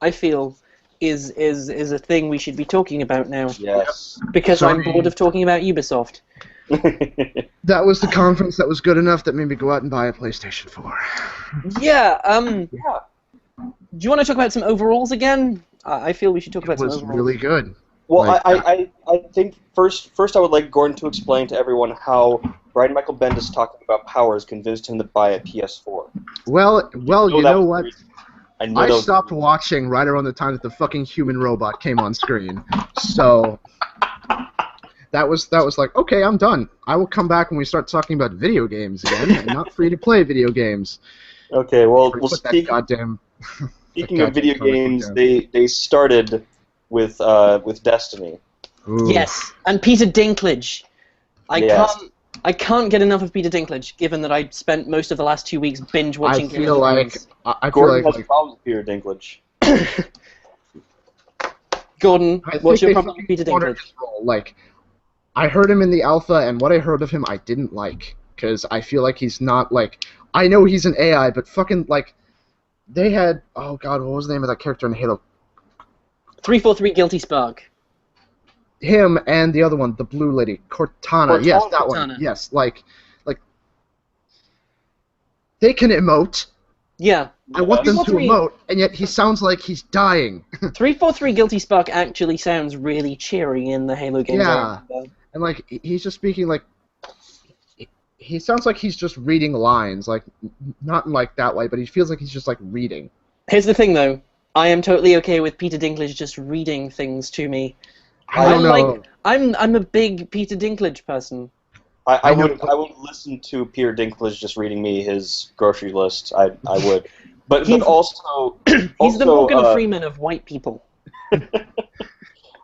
I feel, is a thing we should be talking about now. Yes. Because I'm bored of talking about Ubisoft. That was the conference that was good enough that made me go out and buy a PlayStation 4. Yeah. Do you want to talk about some overalls again? I feel we should talk about some overalls. It was really good. Well, like, I think first I would like Gordon to explain to everyone how Brian Michael Bendis talking about powers convinced him to buy a PS4. Well, you know what? I stopped watching watching right around the time that the fucking human robot came on screen. So that was like, okay, I'm done. I will come back when we start talking about video games again, and not free-to-play video games. Okay, well speaking of video games, they started with Destiny. Ooh. Yes, and Peter Dinklage. I can't get enough of Peter Dinklage, given that I spent most of the last 2 weeks binge watching. I feel like Gordon has problems with Peter Dinklage. Gordon, what's your problem with Peter Dinklage? Like, I heard him in the alpha, and what I heard of him, I didn't like, because I feel like he's not like. I know he's an AI, but fucking like, they had what was the name of that character in Halo? 343 Guilty Spark. Him and the other one, the blue lady, Cortana. Yes, that one. Yes, like they can emote. Yeah. I want them to emote, and yet he sounds like he's dying. 343 Guilty Spark actually sounds really cheery in the Halo games. Yeah, and like he's just speaking like he sounds like he's just reading lines, like not in like that way, but he feels like he's just like reading. Here's the thing, though. I am totally okay with Peter Dinklage just reading things to me. I don't know. I'm a big Peter Dinklage person. I know- would listen to Peter Dinklage just reading me his grocery list. I would, but He's- also He's the Morgan Freeman of white people.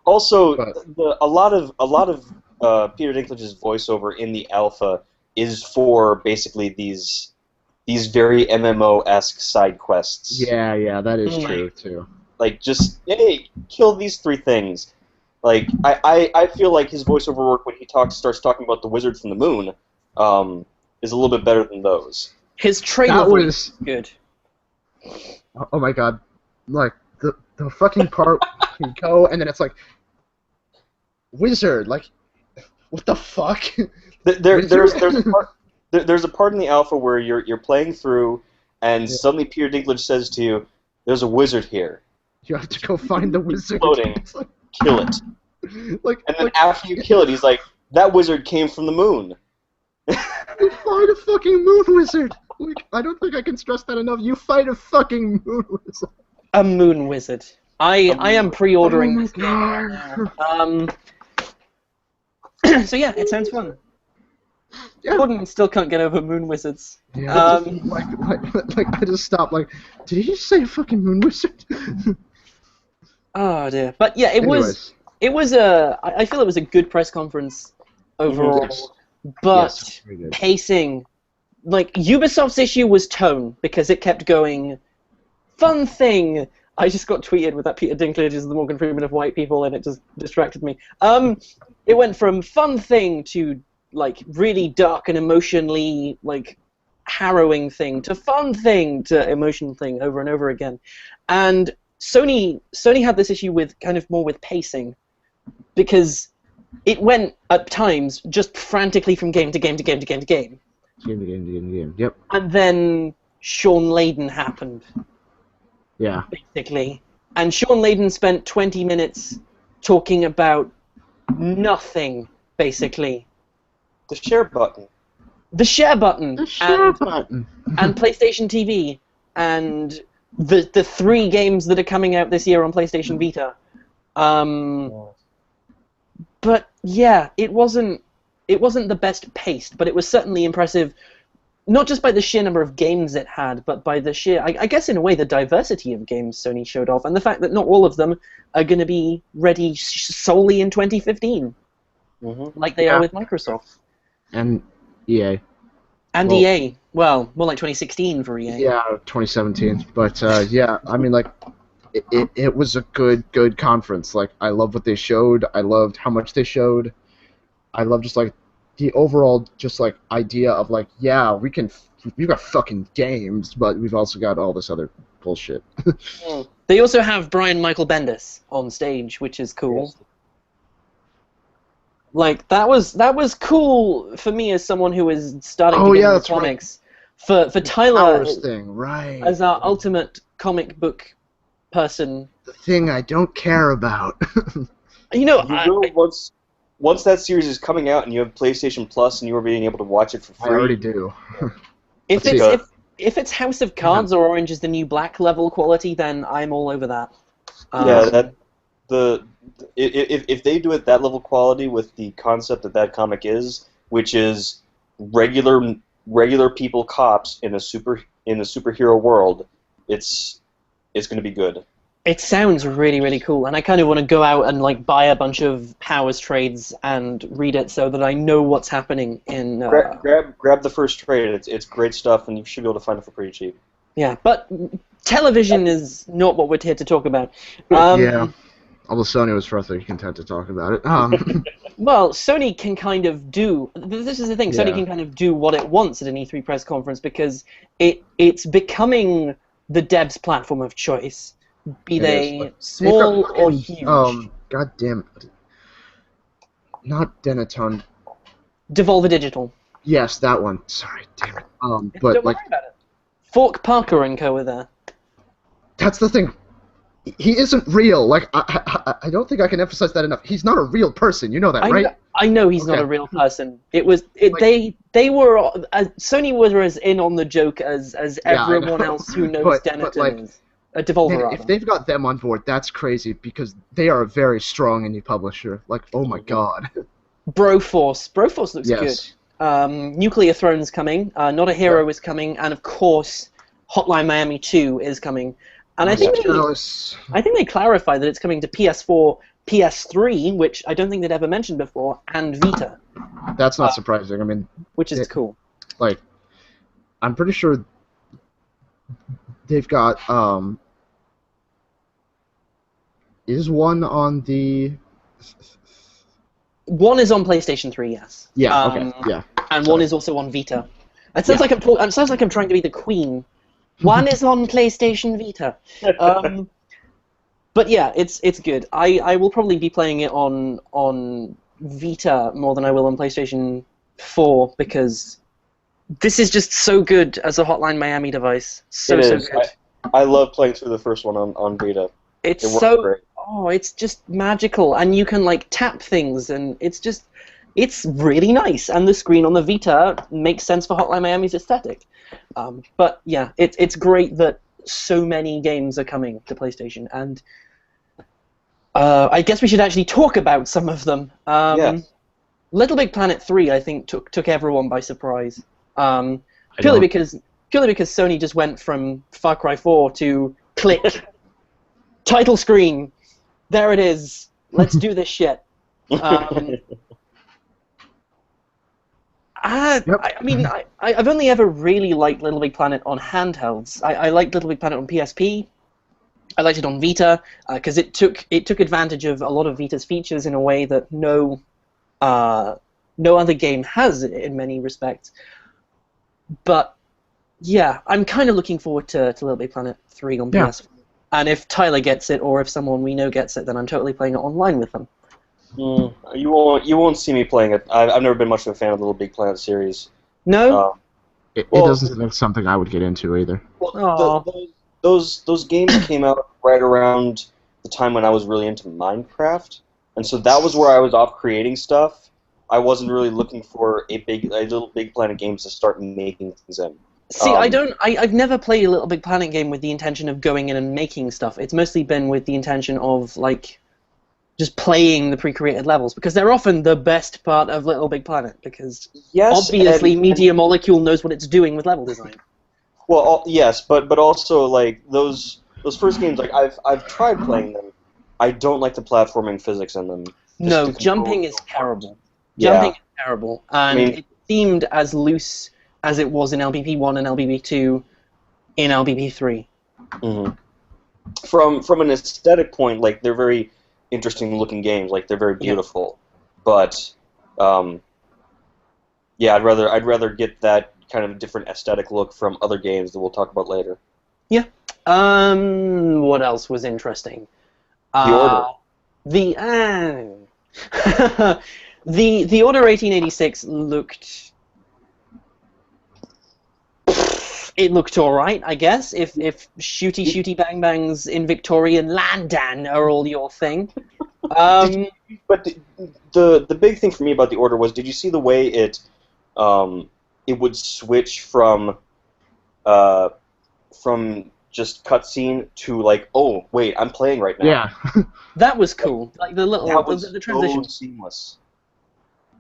Also, But- a lot of Peter Dinklage's voiceover in the alpha is for basically these very MMO-esque side quests. Yeah, that is Mm. true too. Like, just, hey, kill these 3 things. Like, I feel like his voiceover work when he starts talking about the wizard from the moon is a little bit better than those. His trailer That voice was is good. oh my god, like the fucking part you go and then it's like wizard, like what the fuck? There's a part in the alpha where you're playing through, and suddenly Peter Dinklage says to you, "There's a wizard here. You have to go find the wizard. Floating. It's like, Kill it." And then after you kill it, he's like, "That wizard came from the moon." you fight a fucking moon wizard. Like, I don't think I can stress that enough. You fight a fucking moon wizard. A moon wizard. I am pre-ordering Oh this game my right god. now. So yeah, it sounds fun. Yeah. Gordon still can't get over moon wizards. Yeah, like I just stopped. Like, did he just say fucking moon wizard? Oh dear. But yeah, it Anyways, was a. I feel it was a good press conference overall, Yes. but yes, very good. pacing. Like Ubisoft's issue was tone because it kept going. Fun thing. I just got tweeted with that Peter Dinklage is the Morgan Freeman of white people, and it just distracted me. It went from fun thing to like really dark and emotionally like harrowing thing to fun thing to emotional thing over and over again. And Sony had this issue with kind of more with pacing because it went at times just frantically from game to game to game to game to game. Game. Yep. And then Sean Layden happened, Yeah. basically. And Sean Layden spent 20 minutes talking about nothing, basically. The share button. The share button. The share button. And PlayStation TV. And the 3 games that are coming out this year on PlayStation Vita. But yeah, it wasn't the best paced, but it was certainly impressive, not just by the sheer number of games it had, but by the sheer, I guess in a way, the diversity of games Sony showed off, and the fact that not all of them are going to be ready solely in 2015, like they are with Microsoft. And EA. And Well- EA. Well, more like 2016 for EA. Yeah, 2017. But yeah, I mean, like, it was a good conference. Like, I love what they showed. I loved how much they showed. I love just like the overall just like idea of like, yeah, we've got fucking games, but we've also got all this other bullshit. They also have Brian Michael Bendis on stage, which is cool. Yes. Like that was cool for me as someone who is starting Oh, to get yeah, into that's right. comics. For Tyler Powers thing, right? as our ultimate comic book person, The thing I don't care about. you know, You know, once that series is coming out and you have PlayStation Plus and you are being able to watch it for I free, already do. if let's it's see. if it's House of Cards or Orange is the New Black level quality, then I'm all over that. if they do it that level quality with the concept that comic is, which is regular people cops in a superhero world, it's going to be good. It sounds really, really cool, and I kind of want to go out and like buy a bunch of Powers trades and read it so that I know what's happening in. Grab the first trade. It's great stuff, and you should be able to find it for pretty cheap. Yeah, but television is not what we're here to talk about. Yeah. Although Sony was perfectly content to talk about it. Well, Sony can kind of do. This is the thing. Sony Yeah. can kind of do what it wants at an E3 press conference because it's becoming the devs' platform of choice, be It they is, but small they've got or fucking, huge. God damn it. Not Denatone. Devolver Digital. Yes, that one. Sorry, damn it. Don't But worry like, about it. Fork Parker and co. are there. that's the thing. He isn't real. Like, I don't think I can emphasize that enough. He's not a real person. You know that, right? I know he's not Okay. a real person. It was Like- they were Sony was as in on the joke as Yeah, I everyone know. else who knows But, Denathan like, is. Devolver, Man, rather. if they've got them on board, that's crazy because they are a very strong indie publisher. Like, oh my god. Broforce. Broforce looks good. Yes. Nuclear Throne's coming. Not a Hero is coming, and of course, Hotline Miami 2 is coming. And I think they clarified that it's coming to PS4, PS3, which I don't think they'd ever mentioned before, and Vita. That's not surprising. I mean, which is cool. Like, I'm pretty sure they've got is one on the. One is on PlayStation 3, yes. Yeah. Okay. Yeah. And one is also on Vita. It sounds like it sounds like I'm trying to be the Queen. One is on PlayStation Vita. But yeah, it's good. I will probably be playing it on Vita more than I will on PlayStation 4 because this is just so good as a Hotline Miami device. So good. I love playing through the first one on Vita. It's it's just magical, and you can like tap things, and it's really nice. And the screen on the Vita makes sense for Hotline Miami's aesthetic. But yeah, it's great that so many games are coming to PlayStation, and I guess we should actually talk about some of them. Little Big Planet 3, I think, took everyone by surprise. Purely because Sony just went from Far Cry 4 to click, title screen, there it is, let's do this shit. I've only ever really liked Little Big Planet on handhelds. I liked Little Big Planet on PSP. I liked it on Vita because it took advantage of a lot of Vita's features in a way that no other game has in many respects. But yeah, I'm kind of looking forward to Little Big Planet 3 on PS4. And if Tyler gets it, or if someone we know gets it, then I'm totally playing it online with them. You won't see me playing it. I've never been much of a fan of the Little Big Planet series. No? It doesn't seem like something I would get into either. Well, those games came out right around the time when I was really into Minecraft, and so that was where I was off creating stuff. I wasn't really looking for a Little Big Planet games to start making things in. See, I've never played a Little Big Planet game with the intention of going in and making stuff. It's mostly been with the intention of, like, just playing the pre-created levels, because they're often the best part of Little Big Planet, because obviously Media Molecule knows what it's doing with level design. Well, yes, but also, like, those first games, like, I've tried playing them. I don't like the platforming physics in them. No, jumping is terrible. Jumping is terrible, and it seemed as loose as it was in LBP 1 and LBP 2 in LBP 3. Mm-hmm. From an aesthetic point, like, they're very interesting looking games, like, they're very beautiful. But I'd rather get that kind of different aesthetic look from other games that we'll talk about later. Yeah. What else was interesting? The Order. The Order 1886 looked. It looked alright, I guess, if shooty bang bangs in Victorian London are all your thing. But the big thing for me about the Order was, did you see the way it would switch from just cutscene to, like, oh wait, I'm playing right now. Yeah. That was cool. Like the transition. So seamless.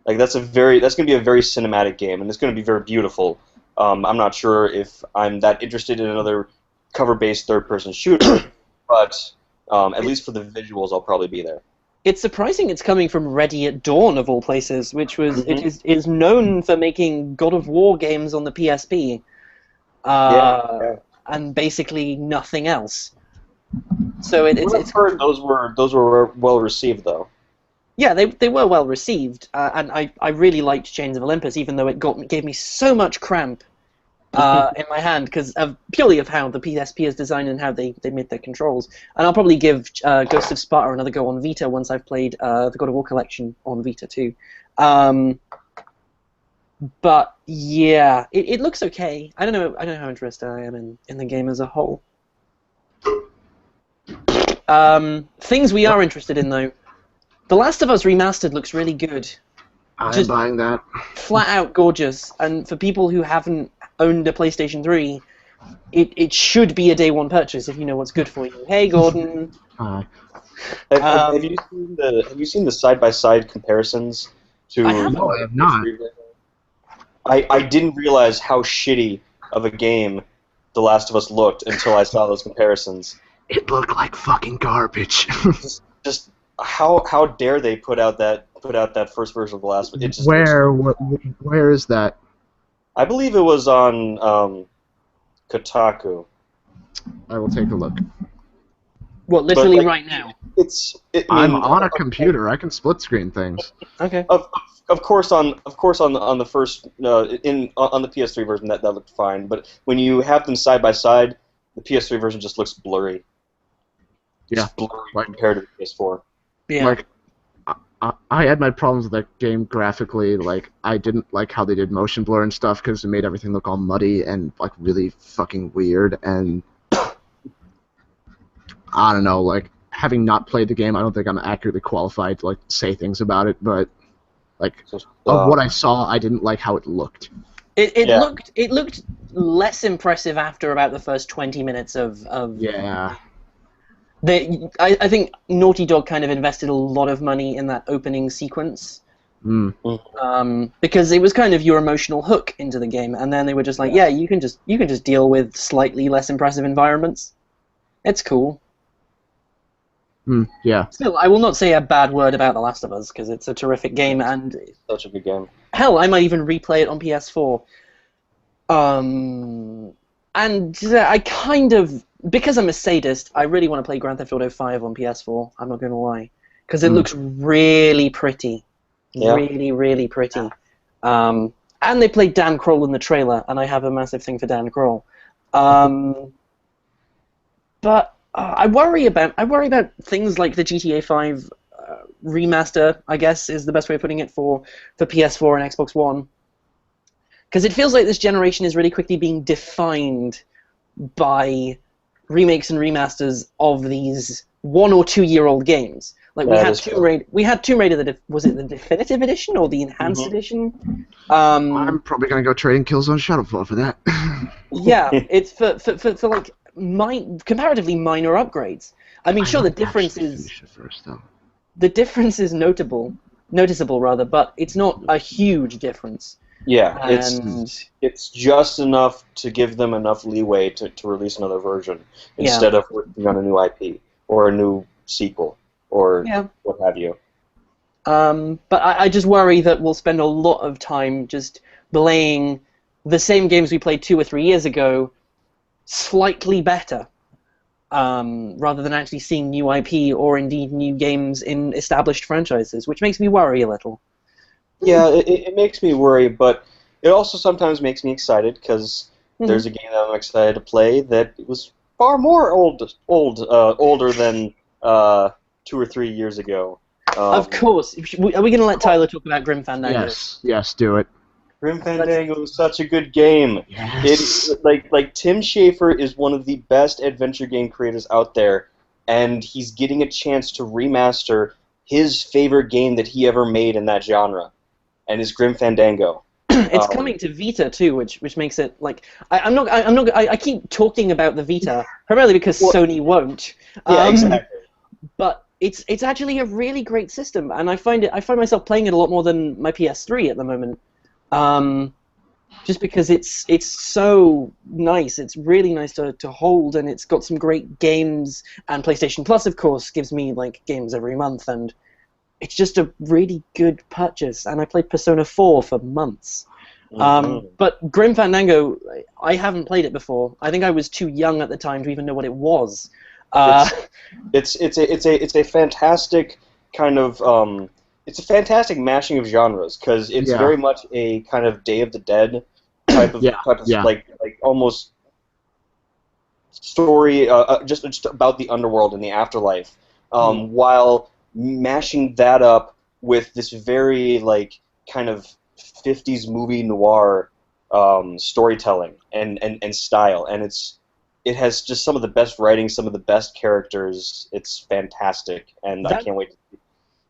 Like that's gonna be a very cinematic game, and it's gonna be very beautiful. I'm not sure if I'm that interested in another cover-based third-person shooter, but at least for the visuals, I'll probably be there. It's surprising it's coming from Ready at Dawn, of all places, which was it is known for making God of War games on the PSP, and basically nothing else. So it's heard those were well received though. Yeah, they were well received, and I really liked Chains of Olympus, even though it gave me so much cramp in my hand because purely of how the PSP is designed and how they made their controls. And I'll probably give Ghost of Sparta another go on Vita once I've played the God of War collection on Vita too. But yeah, it looks okay. I don't know how interested I am in the game as a whole. Things we are interested in though. The Last of Us Remastered looks really good. I'm buying that. Flat out gorgeous. And for people who haven't owned a PlayStation 3, it should be a day one purchase if you know what's good for you. Hey, Gordon. Have you seen the side-by-side comparisons to I haven't. No, I have not. I didn't realize how shitty of a game The Last of Us looked until I saw those comparisons. It looked like fucking garbage. Just how dare they put out that first version of The Last of Us? It just Where is that? I believe it was on Kotaku. I will take a look. What, literally like, right now? I'm on a computer. I can split screen things. Okay. Of course on the first on the PS3 version that looked fine, but when you have them side by side, the PS3 version just looks blurry. Yeah. Just blurry compared to the PS4. Yeah. Like, I had my problems with that game graphically. Like, I didn't like how they did motion blur and stuff because it made everything look all muddy and like really fucking weird. And I don't know, like, having not played the game, I don't think I'm accurately qualified to like say things about it. But like, of what I saw, I didn't like how it looked. It looked less impressive after about the first 20 minutes of Yeah. I think Naughty Dog kind of invested a lot of money in that opening sequence. Because it was kind of your emotional hook into the game, and then they were just like, yeah, you can just deal with slightly less impressive environments. It's cool. Yeah. Still, I will not say a bad word about The Last of Us because it's a terrific game, and Such a good game. hell, I might even replay it on PS4. And I kind of, because I'm a sadist, I really want to play Grand Theft Auto 5 on PS4. I'm not going to lie, because it looks really pretty, really, really pretty. And they played Dan Kroll in the trailer, and I have a massive thing for Dan Kroll. But I worry about things like the GTA 5 remaster, I guess is the best way of putting it, for PS4 and Xbox One. Because it feels like this generation is really quickly being defined by remakes and remasters of these 1 or 2 year old games. Like we had Tomb Raider. Was it the definitive edition or the enhanced edition? I'm probably gonna go trading Killzone Shadowfall for that. Yeah, it's for like comparatively minor upgrades. I mean, sure, the difference is noticeable rather, but it's not a huge difference. Yeah, it's just enough to give them enough leeway to release another version instead of working on a new IP or a new sequel or what have you. But I just worry that we'll spend a lot of time just playing the same games we played 2 or 3 years ago slightly better, rather than actually seeing new IP or indeed new games in established franchises, which makes me worry a little. Yeah, it makes me worry, but it also sometimes makes me excited because there's a game that I'm excited to play that was far more older than 2 or 3 years ago. Of course. Are we going to let Tyler talk about Grim Fandango? Yes, do it. Grim Fandango is such a good game. Yes. Like Tim Schafer is one of the best adventure game creators out there, and he's getting a chance to remaster his favorite game that he ever made in that genre, and is Grim Fandango. It's coming to Vita too, which makes it like I keep talking about the Vita primarily because Sony won't. Yeah, exactly. But it's actually a really great system, and I find myself playing it a lot more than my PS3 at the moment. Just because it's so nice. It's really nice to hold, and it's got some great games, and PlayStation Plus, of course, gives me like games every month, and it's just a really good purchase. And I played Persona 4 for months. But Grim Fandango, I haven't played it before. I think I was too young at the time to even know what it was. It's a fantastic kind of it's a fantastic mashing of genres because it's very much a kind of Day of the Dead type of like almost story just about the underworld and the afterlife, while mashing that up with this very like kind of 50s movie noir storytelling and style, and it has just some of the best writing, some of the best characters. It's fantastic, and I can't wait.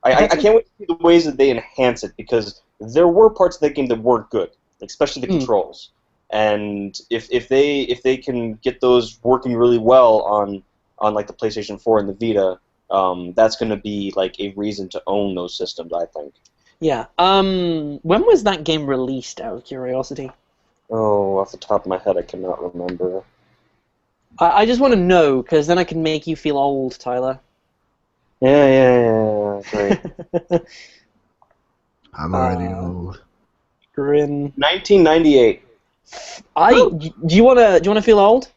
I can't wait to see the ways that they enhance it, because there were parts of that game that weren't good, especially the controls. and if they can get those working really well on like the PlayStation 4 and the Vita, that's going to be like a reason to own those systems, I think. Yeah. When was that game released, out of curiosity? Oh, off the top of my head, I cannot remember. I just want to know, because then I can make you feel old, Tyler. Yeah, great. I'm already old. Grin. 1998. Do you wanna feel old?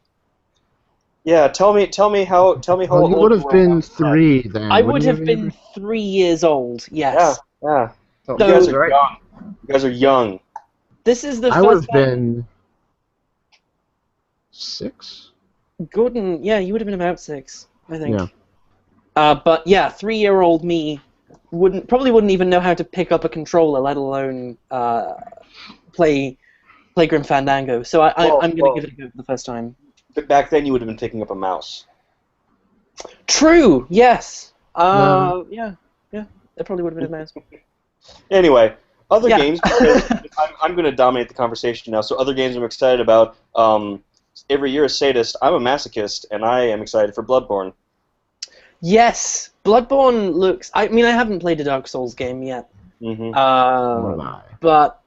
Yeah, tell me how Well, you old would have were been back then. 3 then. I wouldn't would you have been 3 years old. Yes. Yeah. Oh, You guys So- are right. young. You guys are young. This is the I would first have time. been 6. Gordon, yeah, you would have been about 6, I think. Yeah. But yeah, 3-year-old me probably wouldn't even know how to pick up a controller, let alone play Grim Fandango. So I'm gonna give it a go for the first time. But back then, you would have been picking up a mouse. True. Yes. No. Yeah. That probably would have been a mouse. Anyway, other Yeah. games. Because I'm going to dominate the conversation now. So other games I'm excited about. Every year, a sadist. I'm a masochist, and I am excited for Bloodborne. Yes, Bloodborne looks. I mean, I haven't played a Dark Souls game yet. Mm-hmm. Nor have I. But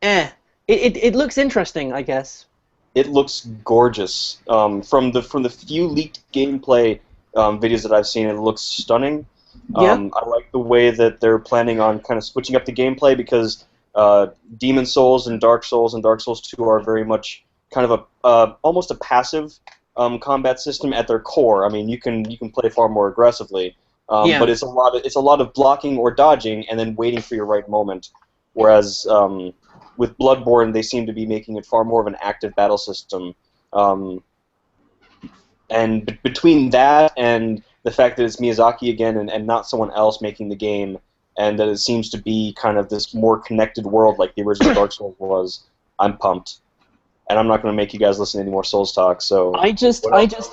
it looks interesting, I guess. It looks gorgeous. From the few leaked gameplay videos that I've seen, it looks stunning. Yeah. I like the way that they're planning on kind of switching up the gameplay because Demon Souls and Dark Souls 2 are very much kind of almost a passive combat system at their core. I mean, you can play far more aggressively, Yeah. but it's a lot of blocking or dodging and then waiting for your right moment. Whereas with Bloodborne, they seem to be making it far more of an active battle system. And between that and the fact that it's Miyazaki again and not someone else making the game, and that it seems to be kind of this more connected world like the original Dark Souls was, I'm pumped. And I'm not going to make you guys listen to any more Souls talk. So I just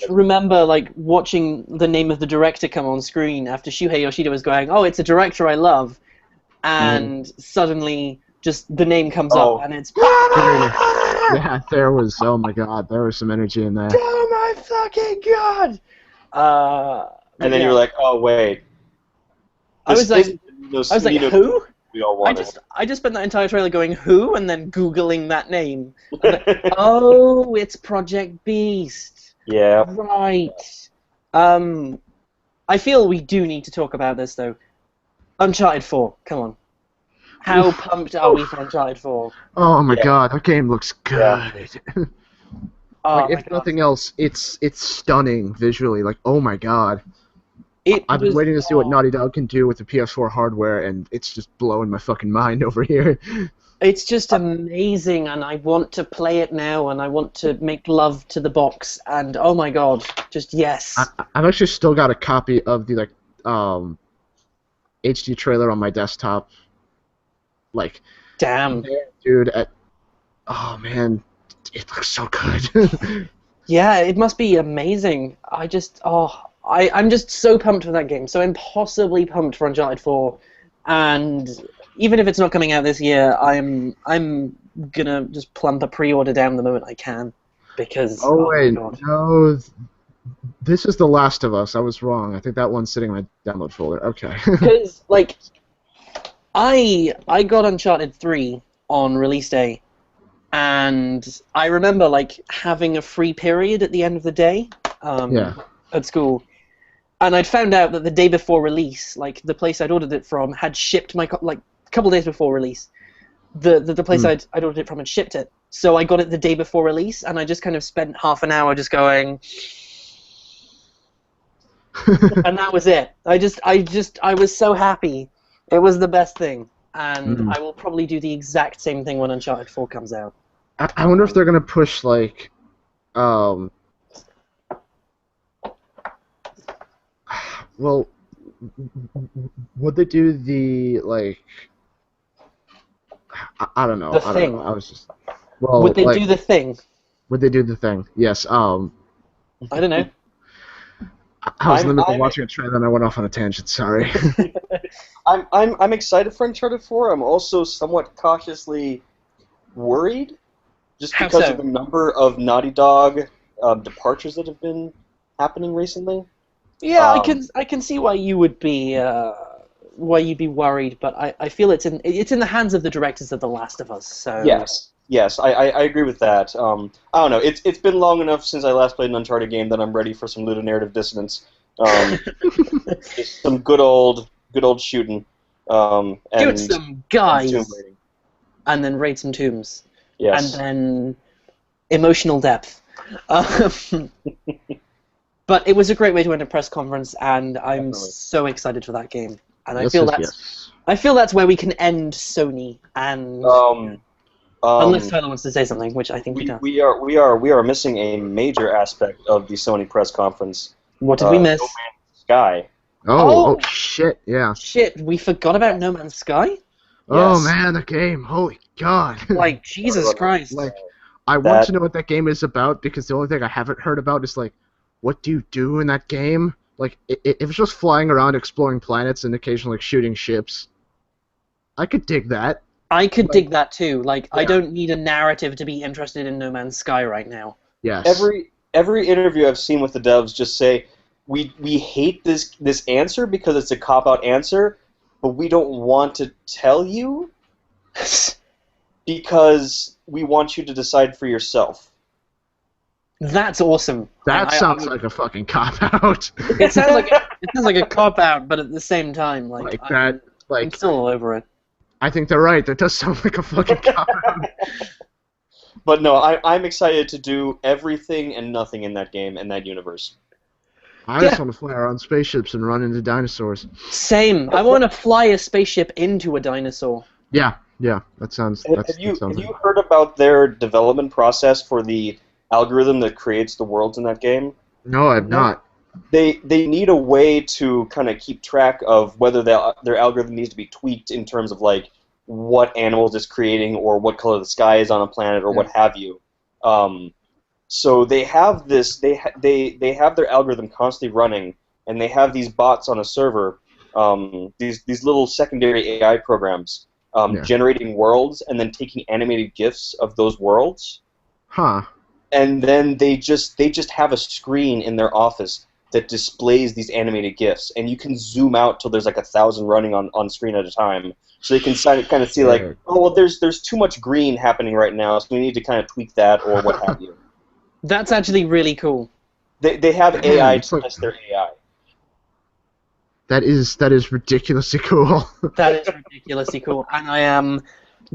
remember like watching the name of the director come on screen after Shuhei Yoshida was going, "Oh, it's a director I love," and suddenly just the name comes up and it's. Yeah, there was. Oh my God, there was some energy in there. Oh my fucking god! and then you're like, oh wait. I was like, who? We all wanted. I just spent that entire trailer going who, and then googling that name. Oh, it's Project Beast. Yeah. Right. I feel we do need to talk about this though. Uncharted 4. Come on. How pumped are we for Uncharted 4? Oh my God, that game looks good. Yeah. Oh Like, my if God. nothing else, it's stunning visually. Like, oh my God. I've been was- waiting to see what Naughty Dog can do with the PS4 hardware, and it's just blowing my fucking mind over here. It's just amazing, and I want to play it now, and I want to make love to the box, and oh my God, just yes. I've actually still got a copy of the HD trailer on my desktop. Like, Damn. dude, oh man, it looks so good. Yeah, it must be amazing. I'm just so pumped for that game, so impossibly pumped for Uncharted 4, and even if it's not coming out this year, I'm gonna just plump a pre-order down the moment I can, because Oh wait, my God. no, this is The Last of Us. I was wrong. I think that one's sitting in my download folder. Okay. Because like I got Uncharted 3 on release day, and I remember like having a free period at the end of the day at school, and I'd found out that the day before release, like the place I'd ordered it from had shipped my like a couple days before release. The place I'd ordered it from had shipped it, so I got it the day before release, and I just kind of spent half an hour just going. And that was it. I was so happy. It was the best thing, and I will probably do the exact same thing when Uncharted 4 comes out. I wonder if they're gonna push like, well, would they do the like? I don't know. The I thing. don't know. I was just. Well, Would they like, do the thing? Would they do the thing? Yes. I don't know. I was in the middle of I'm- watching a trailer and I went off on a tangent. Sorry. I'm excited for Uncharted 4. I'm also somewhat cautiously worried just How because so? of the number of Naughty Dog departures that have been happening recently. Yeah, Um, I can see why you would be why you'd be worried, but I feel it's in the hands of the directors of The Last of Us. So yes, I agree with that. I don't know. It's been long enough since I last played an Uncharted game that I'm ready for some ludonarrative dissonance. Just some good old shooting. shoot And some Tomb guys, raiding. and then raid some tombs, Yes. and then emotional depth. Um, but it was a great way to end a press conference, and I'm Definitely. so excited for that game. And Yes, yes. I feel that's where we can end Sony. And unless Tyler wants to say something, which I think he does. we are missing a major aspect of the Sony press conference. What did we miss? No Man's Sky. Oh, Oh! shit, yeah. Shit, we forgot about No Man's Sky? Oh Yes. man, the game. Holy god. Like, Jesus Christ. Like, I want to know what that game is about because the only thing I haven't heard about is like, what do you do in that game? Like, if it's just flying around exploring planets and occasionally like, shooting ships, I could dig that. I could dig that too. Like, I Yeah. don't need a narrative to be interested in No Man's Sky right now. Yes. Every interview I've seen with the devs just say we hate this answer because it's a cop out answer, but we don't want to tell you because we want you to decide for yourself. That's awesome. That sounds like a fucking cop out. It sounds like a cop out, but at the same time, like Like that. I'm Like, still all over it. I think they're right. That does sound like a fucking cop out. But no, I'm excited to do everything and nothing in that game and that universe. I just want to fly around spaceships and run into dinosaurs. Same. I want to fly a spaceship into a dinosaur. Yeah, that sounds. Have you heard about their development process for the algorithm that creates the worlds in that game? No, I've not. They need a way to kind of keep track of whether their algorithm needs to be tweaked in terms of like what animals it's creating or what color the sky is on a planet or what have you. So they have this. They have their algorithm constantly running, and they have these bots on a server. These little secondary AI programs generating worlds and then taking animated GIFs of those worlds. Huh. And then they just have a screen in their office that displays these animated GIFs, and you can zoom out till there's like 1,000 running on screen at a time, so you can kind of see like, oh well, there's too much green happening right now, so we need to kind of tweak that or what have you. That's actually really cool. They have AI to test their AI. That is ridiculously cool. That is ridiculously cool, and I am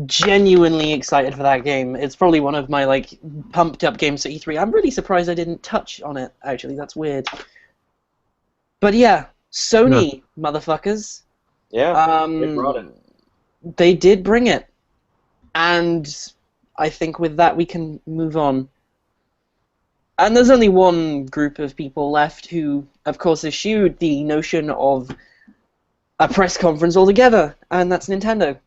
genuinely excited for that game. It's probably one of my like pumped up games at E3. I'm really surprised I didn't touch on it. Actually, that's weird. But yeah, Sony motherfuckers. Yeah, they brought it. They did bring it, and I think with that we can move on. And there's only one group of people left who, of course, eschewed the notion of a press conference altogether, and that's Nintendo.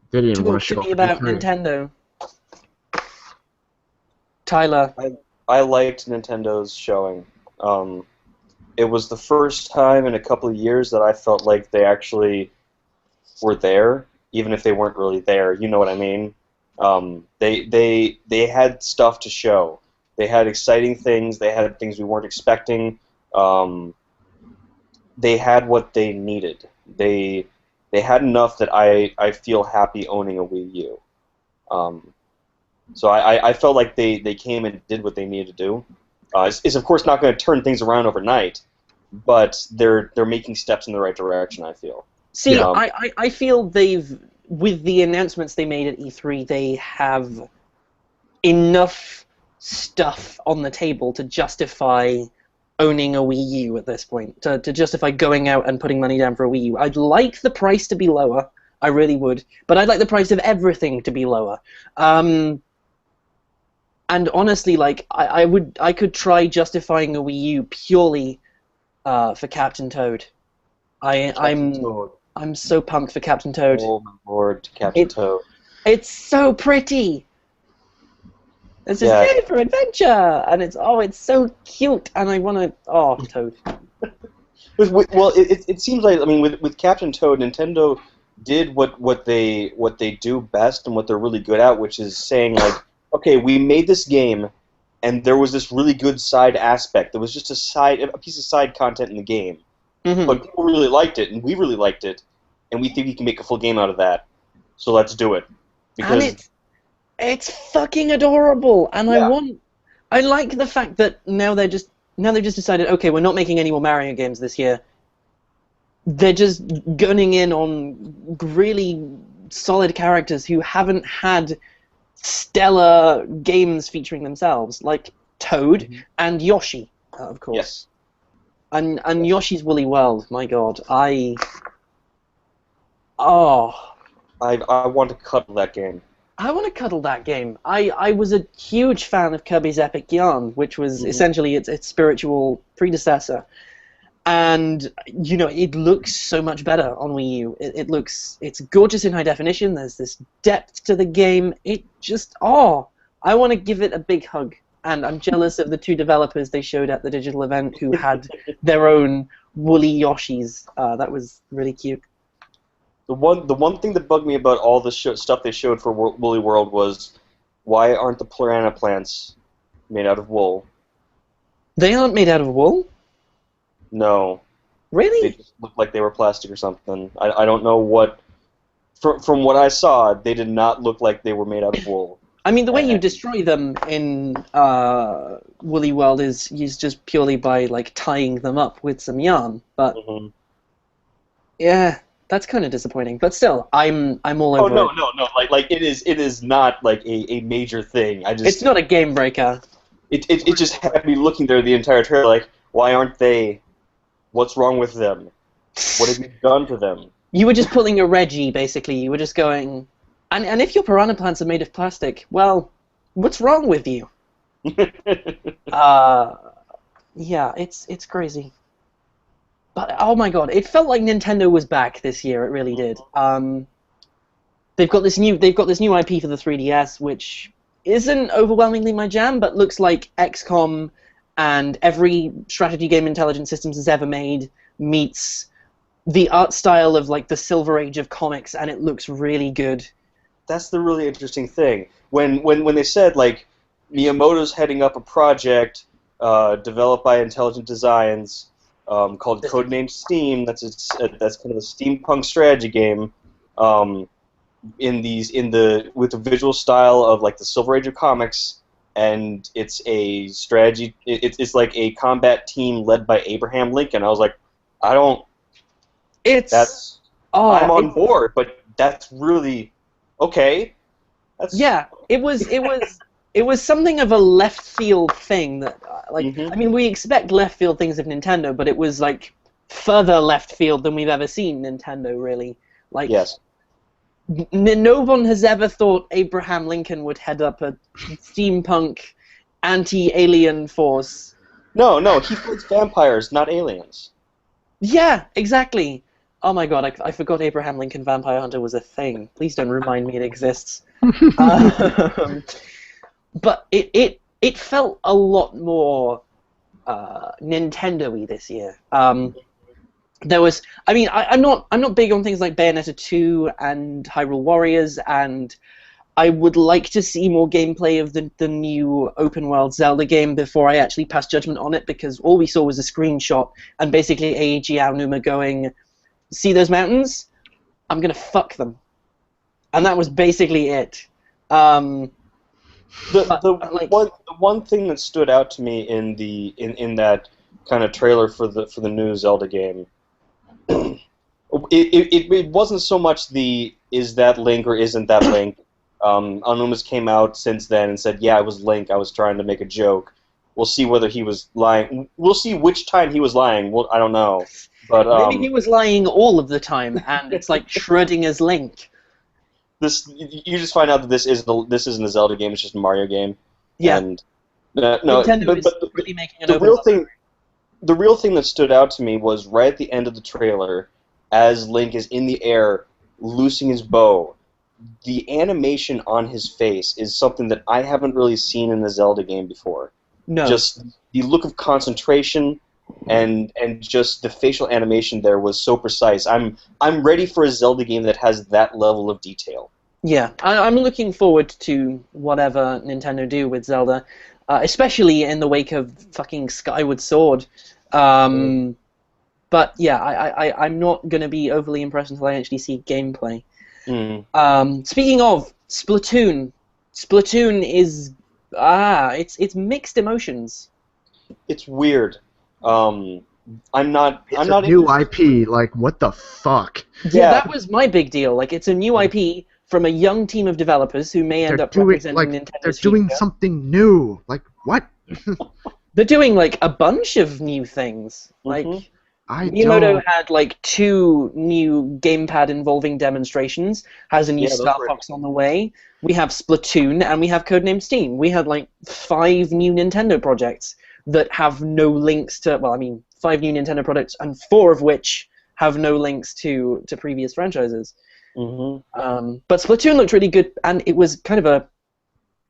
They didn't even want Talk to to show me up about at E3. Nintendo. Tyler. I liked Nintendo's showing. It was the first time in a couple of years that I felt like they actually were there, even if they weren't really there. You know what I mean? They had stuff to show. They had exciting things. They had things we weren't expecting. They had what they needed. They had enough that I feel happy owning a Wii U. So I felt like they came and did what they needed to do. It's of course not going to turn things around overnight, but they're making steps in the right direction, I feel. See, I feel with the announcements they made at E3, they have enough stuff on the table to justify owning a Wii U at this point, to justify going out and putting money down for a Wii U. I'd like the price to be lower, I really would, but I'd like the price of everything to be lower. And honestly, like I could try justifying a Wii U purely for Captain Toad. I'm so pumped for Captain Toad. Oh my lord, Captain Toad. It's so pretty. It's just ready for adventure, and it's so cute, and I want to. Oh, Toad. Well, it seems like with Captain Toad, Nintendo did what they do best and what they're really good at, which is saying like, okay, we made this game, and there was this really good side aspect. There was just a piece of side content in the game, but people really liked it, and we really liked it, and we think we can make a full game out of that. So let's do it. Because And it's fucking adorable, and Yeah. I like the fact that now they've just decided, okay, we're not making any more Mario games this year. They're just gunning in on really solid characters who haven't had stellar games featuring themselves, like Toad and Yoshi, of course. Yes. And Yoshi's Woolly World, my god, I want to cuddle that game. I want to cuddle that game. I was a huge fan of Kirby's Epic Yarn, which was essentially its spiritual predecessor. And, you know, it looks so much better on Wii U. It's gorgeous in high definition. There's this depth to the game. It just, I want to give it a big hug. And I'm jealous of the two developers they showed at the digital event who had their own woolly Yoshis. That was really cute. The one thing that bugged me about all the stuff they showed for Woolly World was, why aren't the piranha plants made out of wool? They aren't made out of wool? No. Really? They just looked like they were plastic or something. I don't know what... From what I saw, they did not look like they were made out of wool. I mean, the way you destroy them in Woolly World is just purely by, like, tying them up with some yarn. But, yeah... That's kind of disappointing, but still, I'm all over. Oh no! Like it is not like a major thing. It's not a game breaker. It just had me looking there the entire trailer, like, why aren't they? What's wrong with them? What have you done to them? You were just pulling a Reggie, basically. You were just going, and if your piranha plants are made of plastic, well, what's wrong with you? Yeah, it's crazy. But oh my god, it felt like Nintendo was back this year. It really did. They've got this new IP for the 3DS, which isn't overwhelmingly my jam, but looks like XCOM and every strategy game Intelligent Systems has ever made meets the art style of like the Silver Age of comics, and it looks really good. That's the really interesting thing. When they said like Miyamoto's heading up a project developed by Intelligent Designs. Called Codename Steam. That's kind of a steampunk strategy game. With the visual style of like the Silver Age of comics, and it's a strategy. It's like a combat team led by Abraham Lincoln. I was like, I'm on board, but that's really okay. It was something of a left field thing that, I mean, we expect left field things of Nintendo, but it was like further left field than we've ever seen Nintendo, really. Like, yes. No one has ever thought Abraham Lincoln would head up a steampunk anti-alien force. No, he fights vampires, not aliens. Yeah, exactly. Oh my god, I forgot Abraham Lincoln Vampire Hunter was a thing. Please don't remind me it exists. But it felt a lot more Nintendo-y this year. There was, I mean, I'm not big on things like Bayonetta 2 and Hyrule Warriors, and I would like to see more gameplay of the new open-world Zelda game before I actually pass judgment on it, because all we saw was a screenshot and basically Eiji Aonuma going, see those mountains? I'm gonna fuck them. And that was basically it. The one thing that stood out to me in that kind of trailer for the new Zelda game, it wasn't so much the is that Link or isn't that Link. Aonuma's came out since then and said, yeah, it was Link. I was trying to make a joke. We'll see whether he was lying. We'll see which time he was lying. I don't know. But maybe he was lying all of the time, and it's like Schrodinger's Link. You just find out that this isn't a Zelda game; it's just a Mario game. Yeah. And Nintendo is really making an the real thing that stood out to me was right at the end of the trailer, as Link is in the air, loosing his bow. The animation on his face is something that I haven't really seen in a Zelda game before. No. Just the look of concentration and just the facial animation there was so precise. I'm ready for a Zelda game that has that level of detail. Yeah, I'm looking forward to whatever Nintendo do with Zelda, especially in the wake of fucking Skyward Sword. But yeah, I'm not going to be overly impressed until I actually see gameplay. Speaking of Splatoon, Splatoon is it's mixed emotions. It's weird. I'm not. It's I'm a not new interested. IP. Like, what the fuck? Yeah, that was my big deal. Like, it's a new IP from a young team of developers who may end up representing Nintendo's they're doing future. something new. Like, what? They're doing like a bunch of new things. Like Miyamoto don't. had like 2 new gamepad involving demonstrations. Has a new Yeah, those Star were Fox on the way. We have Splatoon and we have Codename Steam. We had like 5 new Nintendo projects that have no links to. Well, I mean, 5 new Nintendo products and 4 of which have no links to previous franchises. But Splatoon looked really good, and it was kind of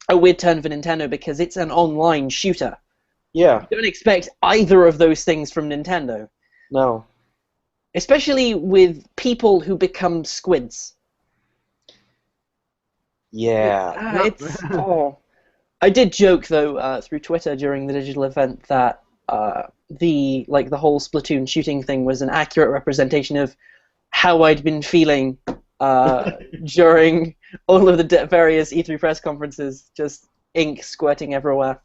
a weird turn for Nintendo because it's an online shooter. Yeah. Don't expect either of those things from Nintendo. No. Especially with people who become squids. Yeah. I did joke though through Twitter during the digital event that the whole Splatoon shooting thing was an accurate representation of how I'd been feeling during all of the various E3 press conferences, just ink squirting everywhere.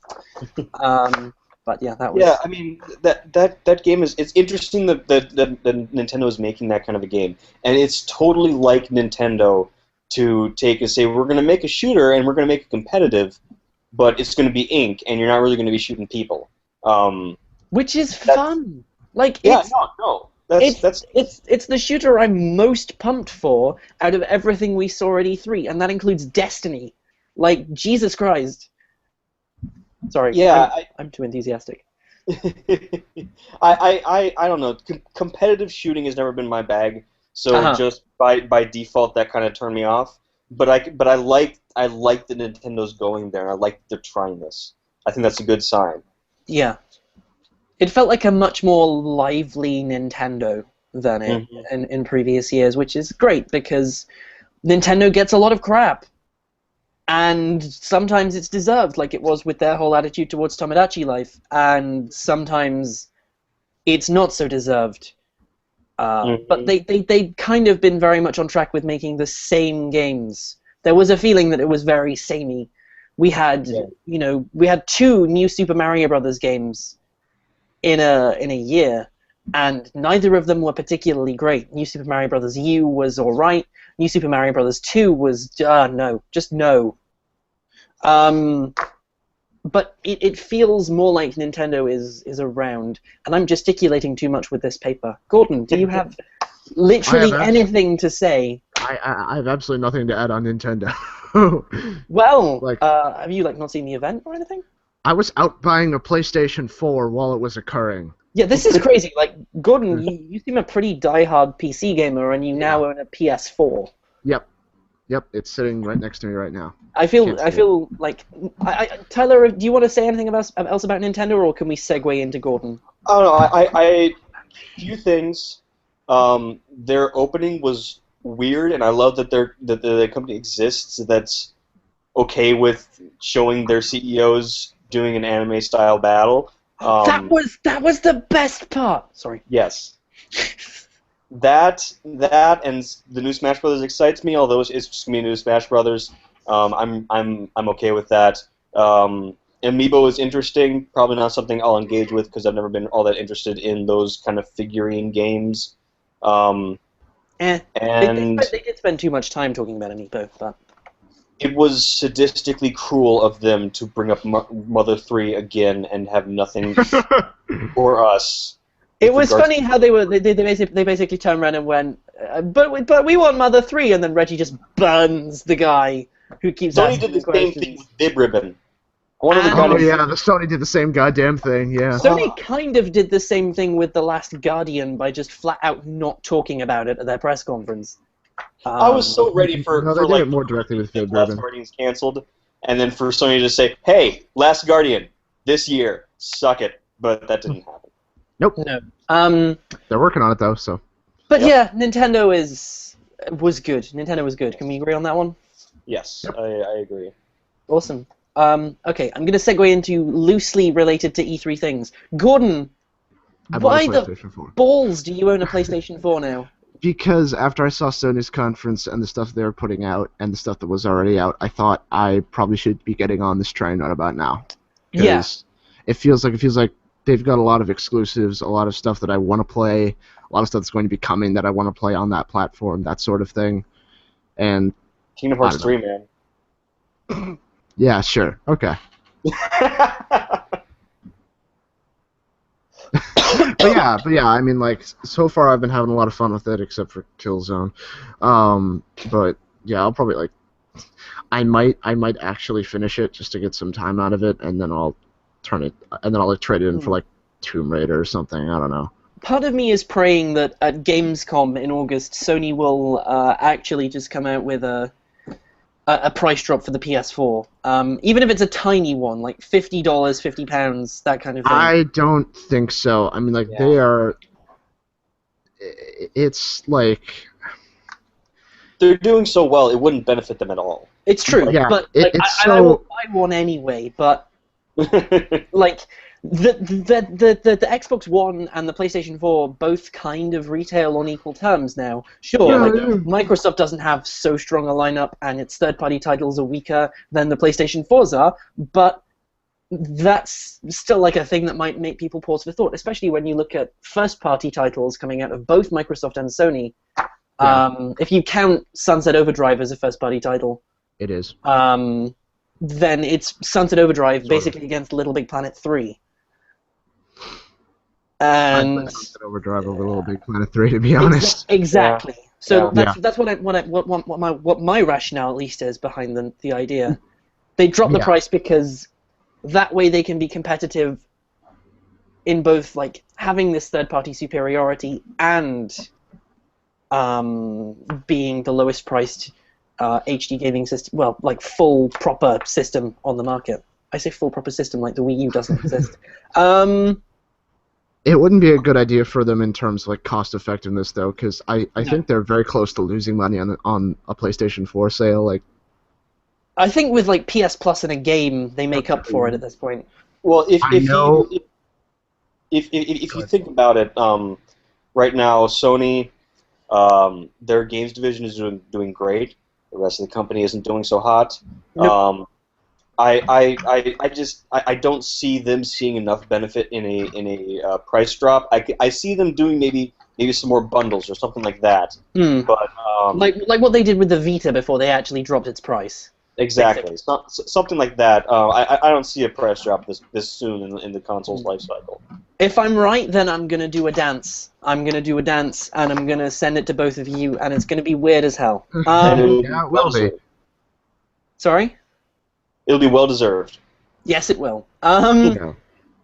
But yeah, that was. Yeah, I mean that game is. It's interesting that Nintendo is making that kind of a game, and it's totally like Nintendo to take and say we're going to make a shooter and we're going to make it competitive, but it's going to be ink, and you're not really going to be shooting people. Which is fun. Like it's the shooter I'm most pumped for out of everything we saw at E3, and that includes Destiny. Like, Jesus Christ. Sorry, yeah, I'm too enthusiastic. I don't know. Competitive shooting has never been my bag, so just by default that kind of turned me off. But I like that Nintendo's going there. I like that they're trying this. I think that's a good sign. Yeah. It felt like a much more lively Nintendo than in previous years, which is great because Nintendo gets a lot of crap. And sometimes it's deserved, like it was with their whole attitude towards Tomodachi Life, and sometimes it's not so deserved. But they've kind of been very much on track with making the same games. There was a feeling that it was very samey. We had, we had 2 new Super Mario Brothers games in a year, and neither of them were particularly great. New Super Mario Bros. U was alright. New Super Mario Bros. 2 was no. But it feels more like Nintendo is around, and I'm gesticulating too much with this paper. Gordon, do you have literally anything to say? I have absolutely nothing to add on Nintendo. Well, have you not seen the event or anything? I was out buying a PlayStation 4 while it was occurring. Yeah, this is crazy. Like, Gordon, you seem a pretty diehard PC gamer, and you now own a PS4. Yep, it's sitting right next to me right now. I feel like Tyler, do you want to say anything else about Nintendo, or can we segue into Gordon? I don't know. I few things. Their opening was weird, and I love that the company exists that's okay with showing their CEOs doing an anime style battle. That was the best part. Sorry. Yes. That and the new Smash Brothers excites me. Although it's just gonna be new Smash Brothers, I'm okay with that. Amiibo is interesting. Probably not something I'll engage with because I've never been all that interested in those kind of figurine games. And they did spend too much time talking about Amiibo, but it was sadistically cruel of them to bring up Mother 3 again and have nothing for us. It was funny how they basically turned around and went, but we want Mother 3, and then Reggie just burns the guy who keeps Sony asking did the questions. same thing with Bib Ribbon. The Sony did the same goddamn thing, yeah. Sony kind of did the same thing with The Last Guardian by just flat out not talking about it at their press conference. I was so ready for they did it more directly with Bib Ribbon. Last Guardian's canceled, and then for Sony to say, "Hey, Last Guardian this year, suck it," but that didn't happen. Nope. No. They're working on it though, so. But Yep. yeah, Nintendo was good. Nintendo was good. Can we agree on that one? Yes, I agree. Awesome. Okay, I'm gonna segue into loosely related to E3 things. Gordon, I bought why a the PlayStation 4. balls do you own a PlayStation 4 now? Because after I saw Sony's conference and the stuff they were putting out and the stuff that was already out, I thought I probably should be getting on this train right about now. Yeah. It feels like they've got a lot of exclusives, a lot of stuff that I want to play, a lot of stuff that's going to be coming that I want to play on that platform, that sort of thing. And Kingdom Hearts 3, man. yeah, sure, okay. But yeah, I mean, like, so far I've been having a lot of fun with it, except for Killzone. But yeah, I'll probably like, I might actually finish it just to get some time out of it, and then I'll trade it in for like Tomb Raider or something. I don't know. Part of me is praying that at Gamescom in August, Sony will actually just come out with a price drop for the PS4, even if it's a tiny one, like $50, £50, that kind of thing. I don't think so. I mean, like, Yeah. they are. It's like. They're doing so well, it wouldn't benefit them at all. It's true, Yeah, but it's I so- will buy one anyway. But like the Xbox One and the PlayStation 4 both kind of retail on equal terms now. Sure, Yeah, like yeah. Microsoft doesn't have so strong a lineup, and its third-party titles are weaker than the PlayStation 4's are, but that's still like a thing that might make people pause for thought, especially when you look at first-party titles coming out of both Microsoft and Sony. Yeah. If you count Sunset Overdrive as a first-party title, It is. then it's Sunset Overdrive Sort of. basically against Little Big Planet 3. I'd And put Sunset Overdrive over Little Big Planet 3, to be honest. exactly. So Yeah. that's what my rationale at least is behind the idea. They drop the Yeah. price because that way they can be competitive in both like having this third-party superiority and being the lowest priced HD gaming system, well, like full proper system on the market. I say full proper system like the Wii U doesn't exist. It wouldn't be a good idea for them in terms of like cost effectiveness, though, because I think they're very close to losing money on a PlayStation 4 sale. Like, I think with like PS Plus in a game, they make up for it at this point. Well, if know. you think about it, right now Sony, their games division is doing great. The rest of the company isn't doing so hot. Nope. I don't see them seeing enough benefit in a price drop. I see them doing maybe some more bundles or something like that. But Like what they did with the Vita before they actually dropped its price. exactly, it's not something like that. I don't see a price drop this soon in the console's life cycle. If I'm right, then I'm gonna do a dance. I'm gonna do a dance, and I'm gonna send it to both of you, and it's gonna be weird as hell. And it'll be yeah, it will be. well-deserved. Sorry? It'll be well deserved. Yes, it will. Yeah.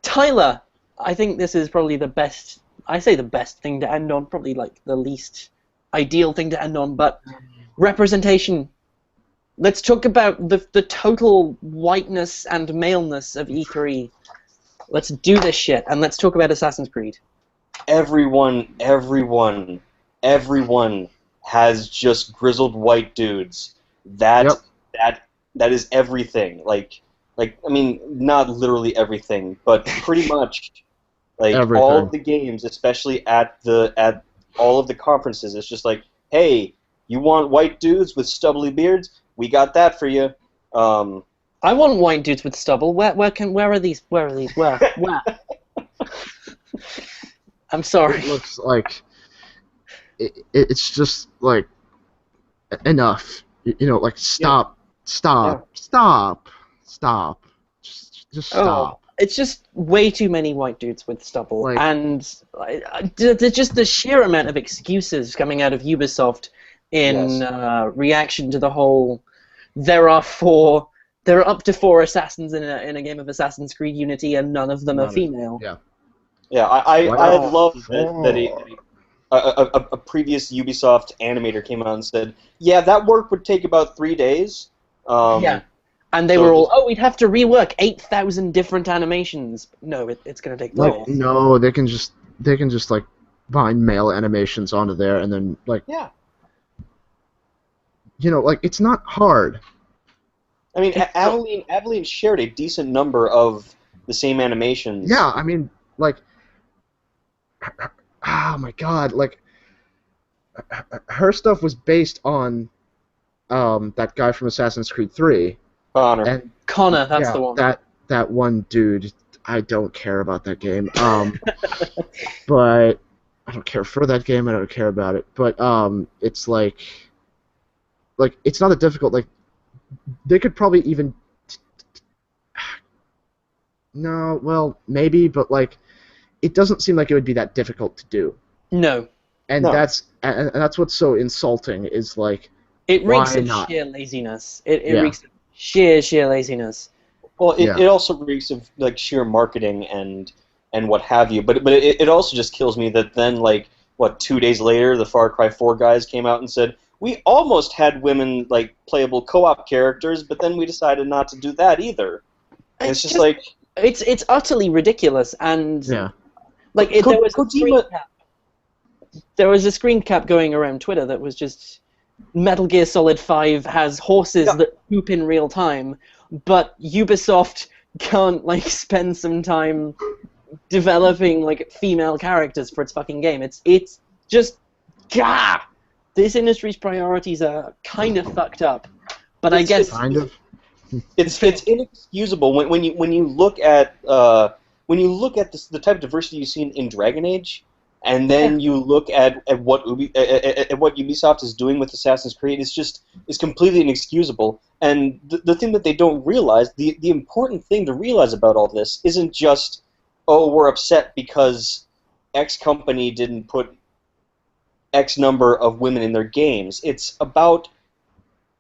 Tyler, I think this is probably the best. I say the best thing to end on. Probably like the least ideal thing to end on, but representation. Let's talk about the total whiteness and maleness of E3. Let's do this shit, and let's talk about Assassin's Creed. Everyone has just grizzled white dudes. That is everything. Like I mean, not literally everything, but pretty much like Everything. all of the games, especially at all of the conferences. It's just like, hey, you want white dudes with stubbly beards? We got that for you. I want white dudes with stubble. Where are these? Where? I'm sorry. It looks like it's just like enough. You know, like stop. Just stop. It's just way too many white dudes with stubble, Like- and there's just the sheer amount of excuses coming out of Ubisoft in reaction to the whole. There are up to 4 assassins in a game of Assassin's Creed Unity, and none of them are female. Yeah. Yeah, I Wow. love that a previous Ubisoft animator came out and said, yeah, that work would take about 3 days. Yeah. And they So were all, we'd have to rework 8,000 different animations. No, it's going to take Like, longer. no, they can just they can just like bind male animations onto there, and then like Yeah. like it's not hard. I mean, Aveline shared a decent number of the same animations. Yeah, I mean, like, oh my god, like, her stuff was based on that guy from Assassin's Creed 3. Connor. And Connor, that's yeah, the one. that one dude, I don't care about that game. But I don't care for that game, I don't care about it. But it's like it's not that difficult. Like, they could probably even no, well, maybe, but like it doesn't seem like it would be that difficult to do. No. And No. that's what's so insulting is like It reeks why of not? sheer laziness. It Yeah. reeks of sheer laziness. Well, Yeah. it also reeks of like sheer marketing and what have you. But it also just kills me that then like 2 days later the Far Cry 4 guys came out and said we almost had women like playable co-op characters, but then we decided not to do that either. And it's just like it's utterly ridiculous, and Yeah. like Ko- there was a Kojima- screen cap. There was a screen cap going around Twitter that was just Metal Gear Solid 5 has horses Yeah. that poop in real time, but Ubisoft can't like spend some time developing like female characters for its fucking game. It's just gah. This industry's priorities are kind of fucked up, but I guess Kind of. it's inexcusable when you look at the type of diversity you see in Dragon Age, and then you look at what Ubisoft is doing with Assassin's Creed. It's completely inexcusable. And the thing that they don't realize, the important thing to realize about all this isn't just, oh, we're upset because X company didn't put X number of women in their games. It's about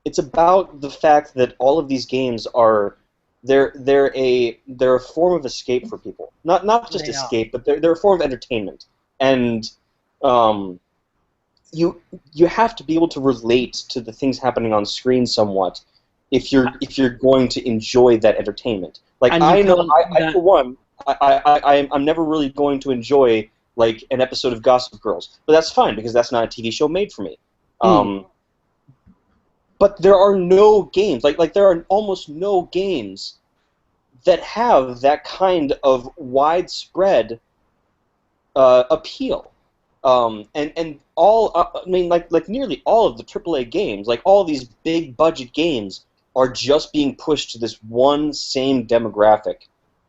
the fact that all of these games are they're a form of escape for people. Not just They are. escape, but they're a form of entertainment. And you have to be able to relate to the things happening on screen somewhat if you're going to enjoy that entertainment. Like And you I know can't do I that- for one I'm never really going to enjoy like an episode of Gossip Girls, but that's fine because that's not a TV show made for me. But there are no games like there are almost no games that have that kind of widespread appeal. And all I mean like nearly all of the AAA games, like all these big budget games, are just being pushed to this one same demographic.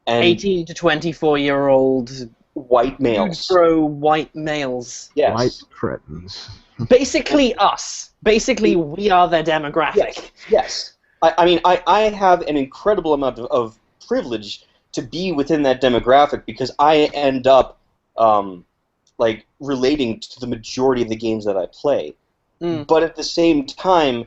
And 18 to 24-year-old white males. pro white males. Yes. White cretins. Basically us. Basically we are their demographic. Yes. I mean, I have an incredible amount of privilege to be within that demographic because I end up like relating to the majority of the games that I play. But at the same time,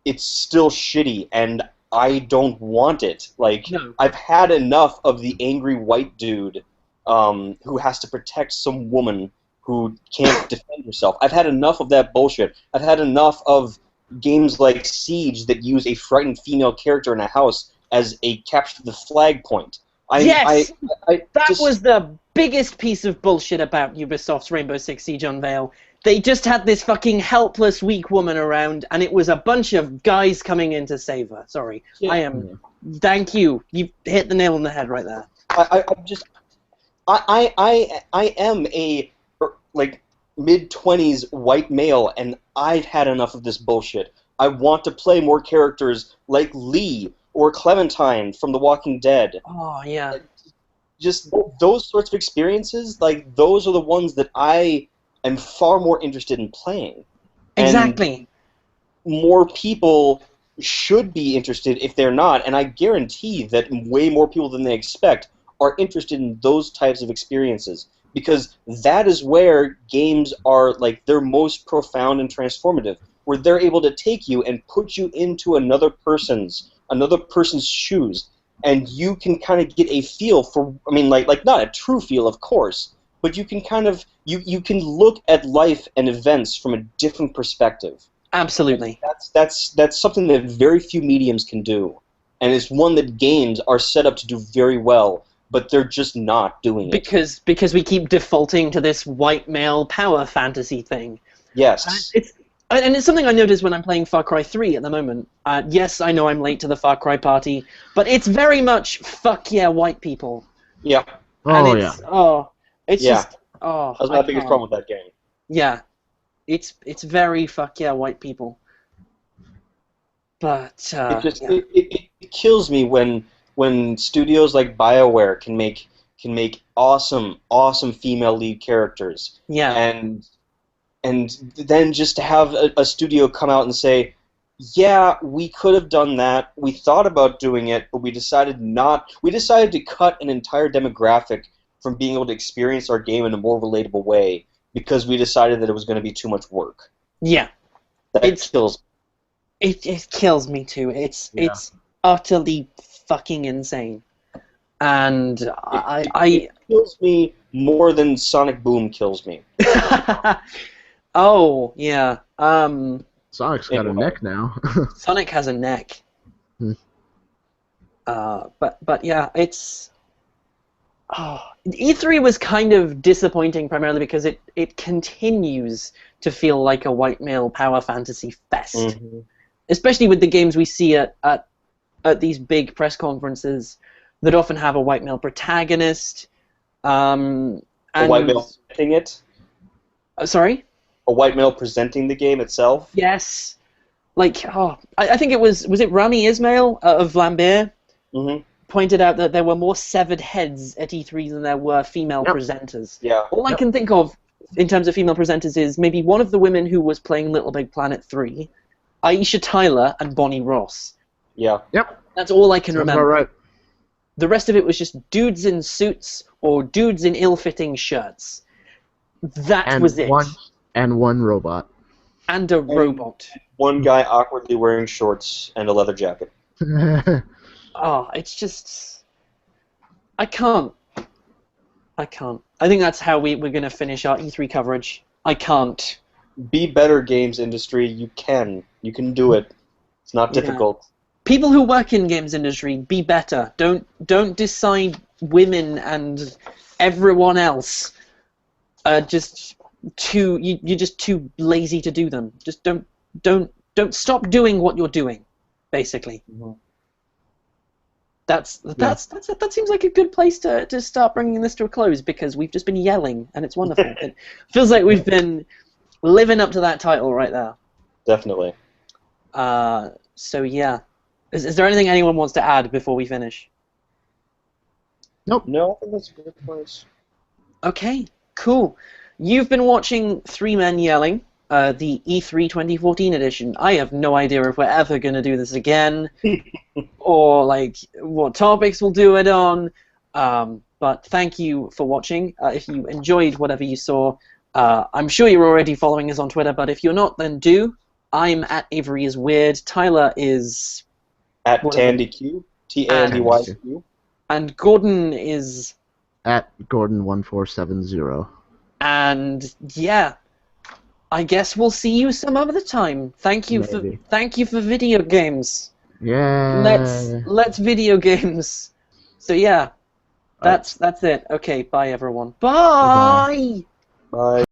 it's still shitty, and I don't want it. Like, No. I've had enough of the angry white dude who has to protect some woman who can't defend herself. I've had enough of that bullshit. I've had enough of games like Siege that use a frightened female character in a house as a capture the flag point. Yes! That just- was the biggest piece of bullshit about Ubisoft's Rainbow Six Siege Unveil. They just had this fucking helpless, weak woman around, and it was a bunch of guys coming in to save her. Sorry. Yeah. Thank you. You hit the nail on the head right there. I am a like mid-20s white male, and I've had enough of this bullshit. I want to play more characters like Lee or Clementine from The Walking Dead. Oh, yeah. Just those sorts of experiences, like those are the ones that I am far more interested in playing. And Exactly. more people should be interested if they're not, and I guarantee that way more people than they expect are interested in those types of experiences, because that is where games are like their most profound and transformative, where they're able to take you and put you into another person's shoes, and you can kind of get a feel for, I mean, like not a true feel, of course, but you can kind of you can look at life and events from a different perspective. Absolutely. That's something that very few mediums can do, and it's one that games are set up to do very well. but they're just not doing it. Because we keep defaulting to this white male power fantasy thing. Yes. And it's something I notice when I'm playing Far Cry 3 at the moment. Yes, I know I'm late to the Far Cry party, but it's very much fuck yeah white people. Yeah. And yeah. It's Yeah. just That was my biggest problem with that game. Yeah, it's very fuck yeah white people. But it kills me when studios like BioWare can make awesome female lead characters. Yeah. And then just to have a studio come out and say, yeah, we could have done that. We thought about doing it, but we decided not. We decided to cut an entire demographic from being able to experience our game in a more relatable way because we decided that it was going to be too much work. Yeah. That kills. It kills me too. It's utterly fucking insane. And it kills me more than Sonic Boom kills me. Oh, yeah. Sonic's got a neck now. Sonic has a neck. But yeah, it's... E3 was kind of disappointing primarily because it continues to feel like a white male power fantasy fest. Mm-hmm. Especially with the games we see at these big press conferences that often have a white male protagonist. And a white male presenting it? Sorry? A white male presenting the game itself? Yes. Like, I think it was it Rami Ismail of Lambert? Mm-hmm. Pointed out that there were more severed heads at E3 than there were female presenters. Yeah. All I can think of in terms of female presenters is maybe one of the women who was playing Little Big Planet 3, Aisha Tyler, and Bonnie Ross. Yeah. Yep. That's all I can remember. All right. The rest of it was just dudes in suits or dudes in ill-fitting shirts. That was it. One robot. And a robot. One guy awkwardly wearing shorts and a leather jacket. It's just... I can't. I think that's how we're going to finish our E3 coverage. I can't. Be better, games industry. You can. You can do it. It's not difficult. People who work in games industry, be better. Don't decide women and everyone else are just too... You're just too lazy to do them. Just don't stop doing what you're doing, basically. Mm-hmm. That seems like a good place to start bringing this to a close because we've just been yelling and it's wonderful. It feels like we've been living up to that title right there. Definitely. So yeah, is there anything anyone wants to add before we finish? Nope. No, I think that's a good place. Okay, cool. You've been watching Three Men Yelling, the E3 2014 edition. I have no idea if we're ever going to do this again, or like what topics we'll do it on. But thank you for watching. If you enjoyed whatever you saw, I'm sure you're already following us on Twitter. But if you're not, then do. I'm at Avery is Weird. Tyler is at TandyQ, TandyYQ, and Gordon is at Gordon1470. And yeah. I guess we'll see you some other time. Thank you for video games. Yeah. Let's video games. So yeah, that's it. Okay, bye everyone. Bye. Bye.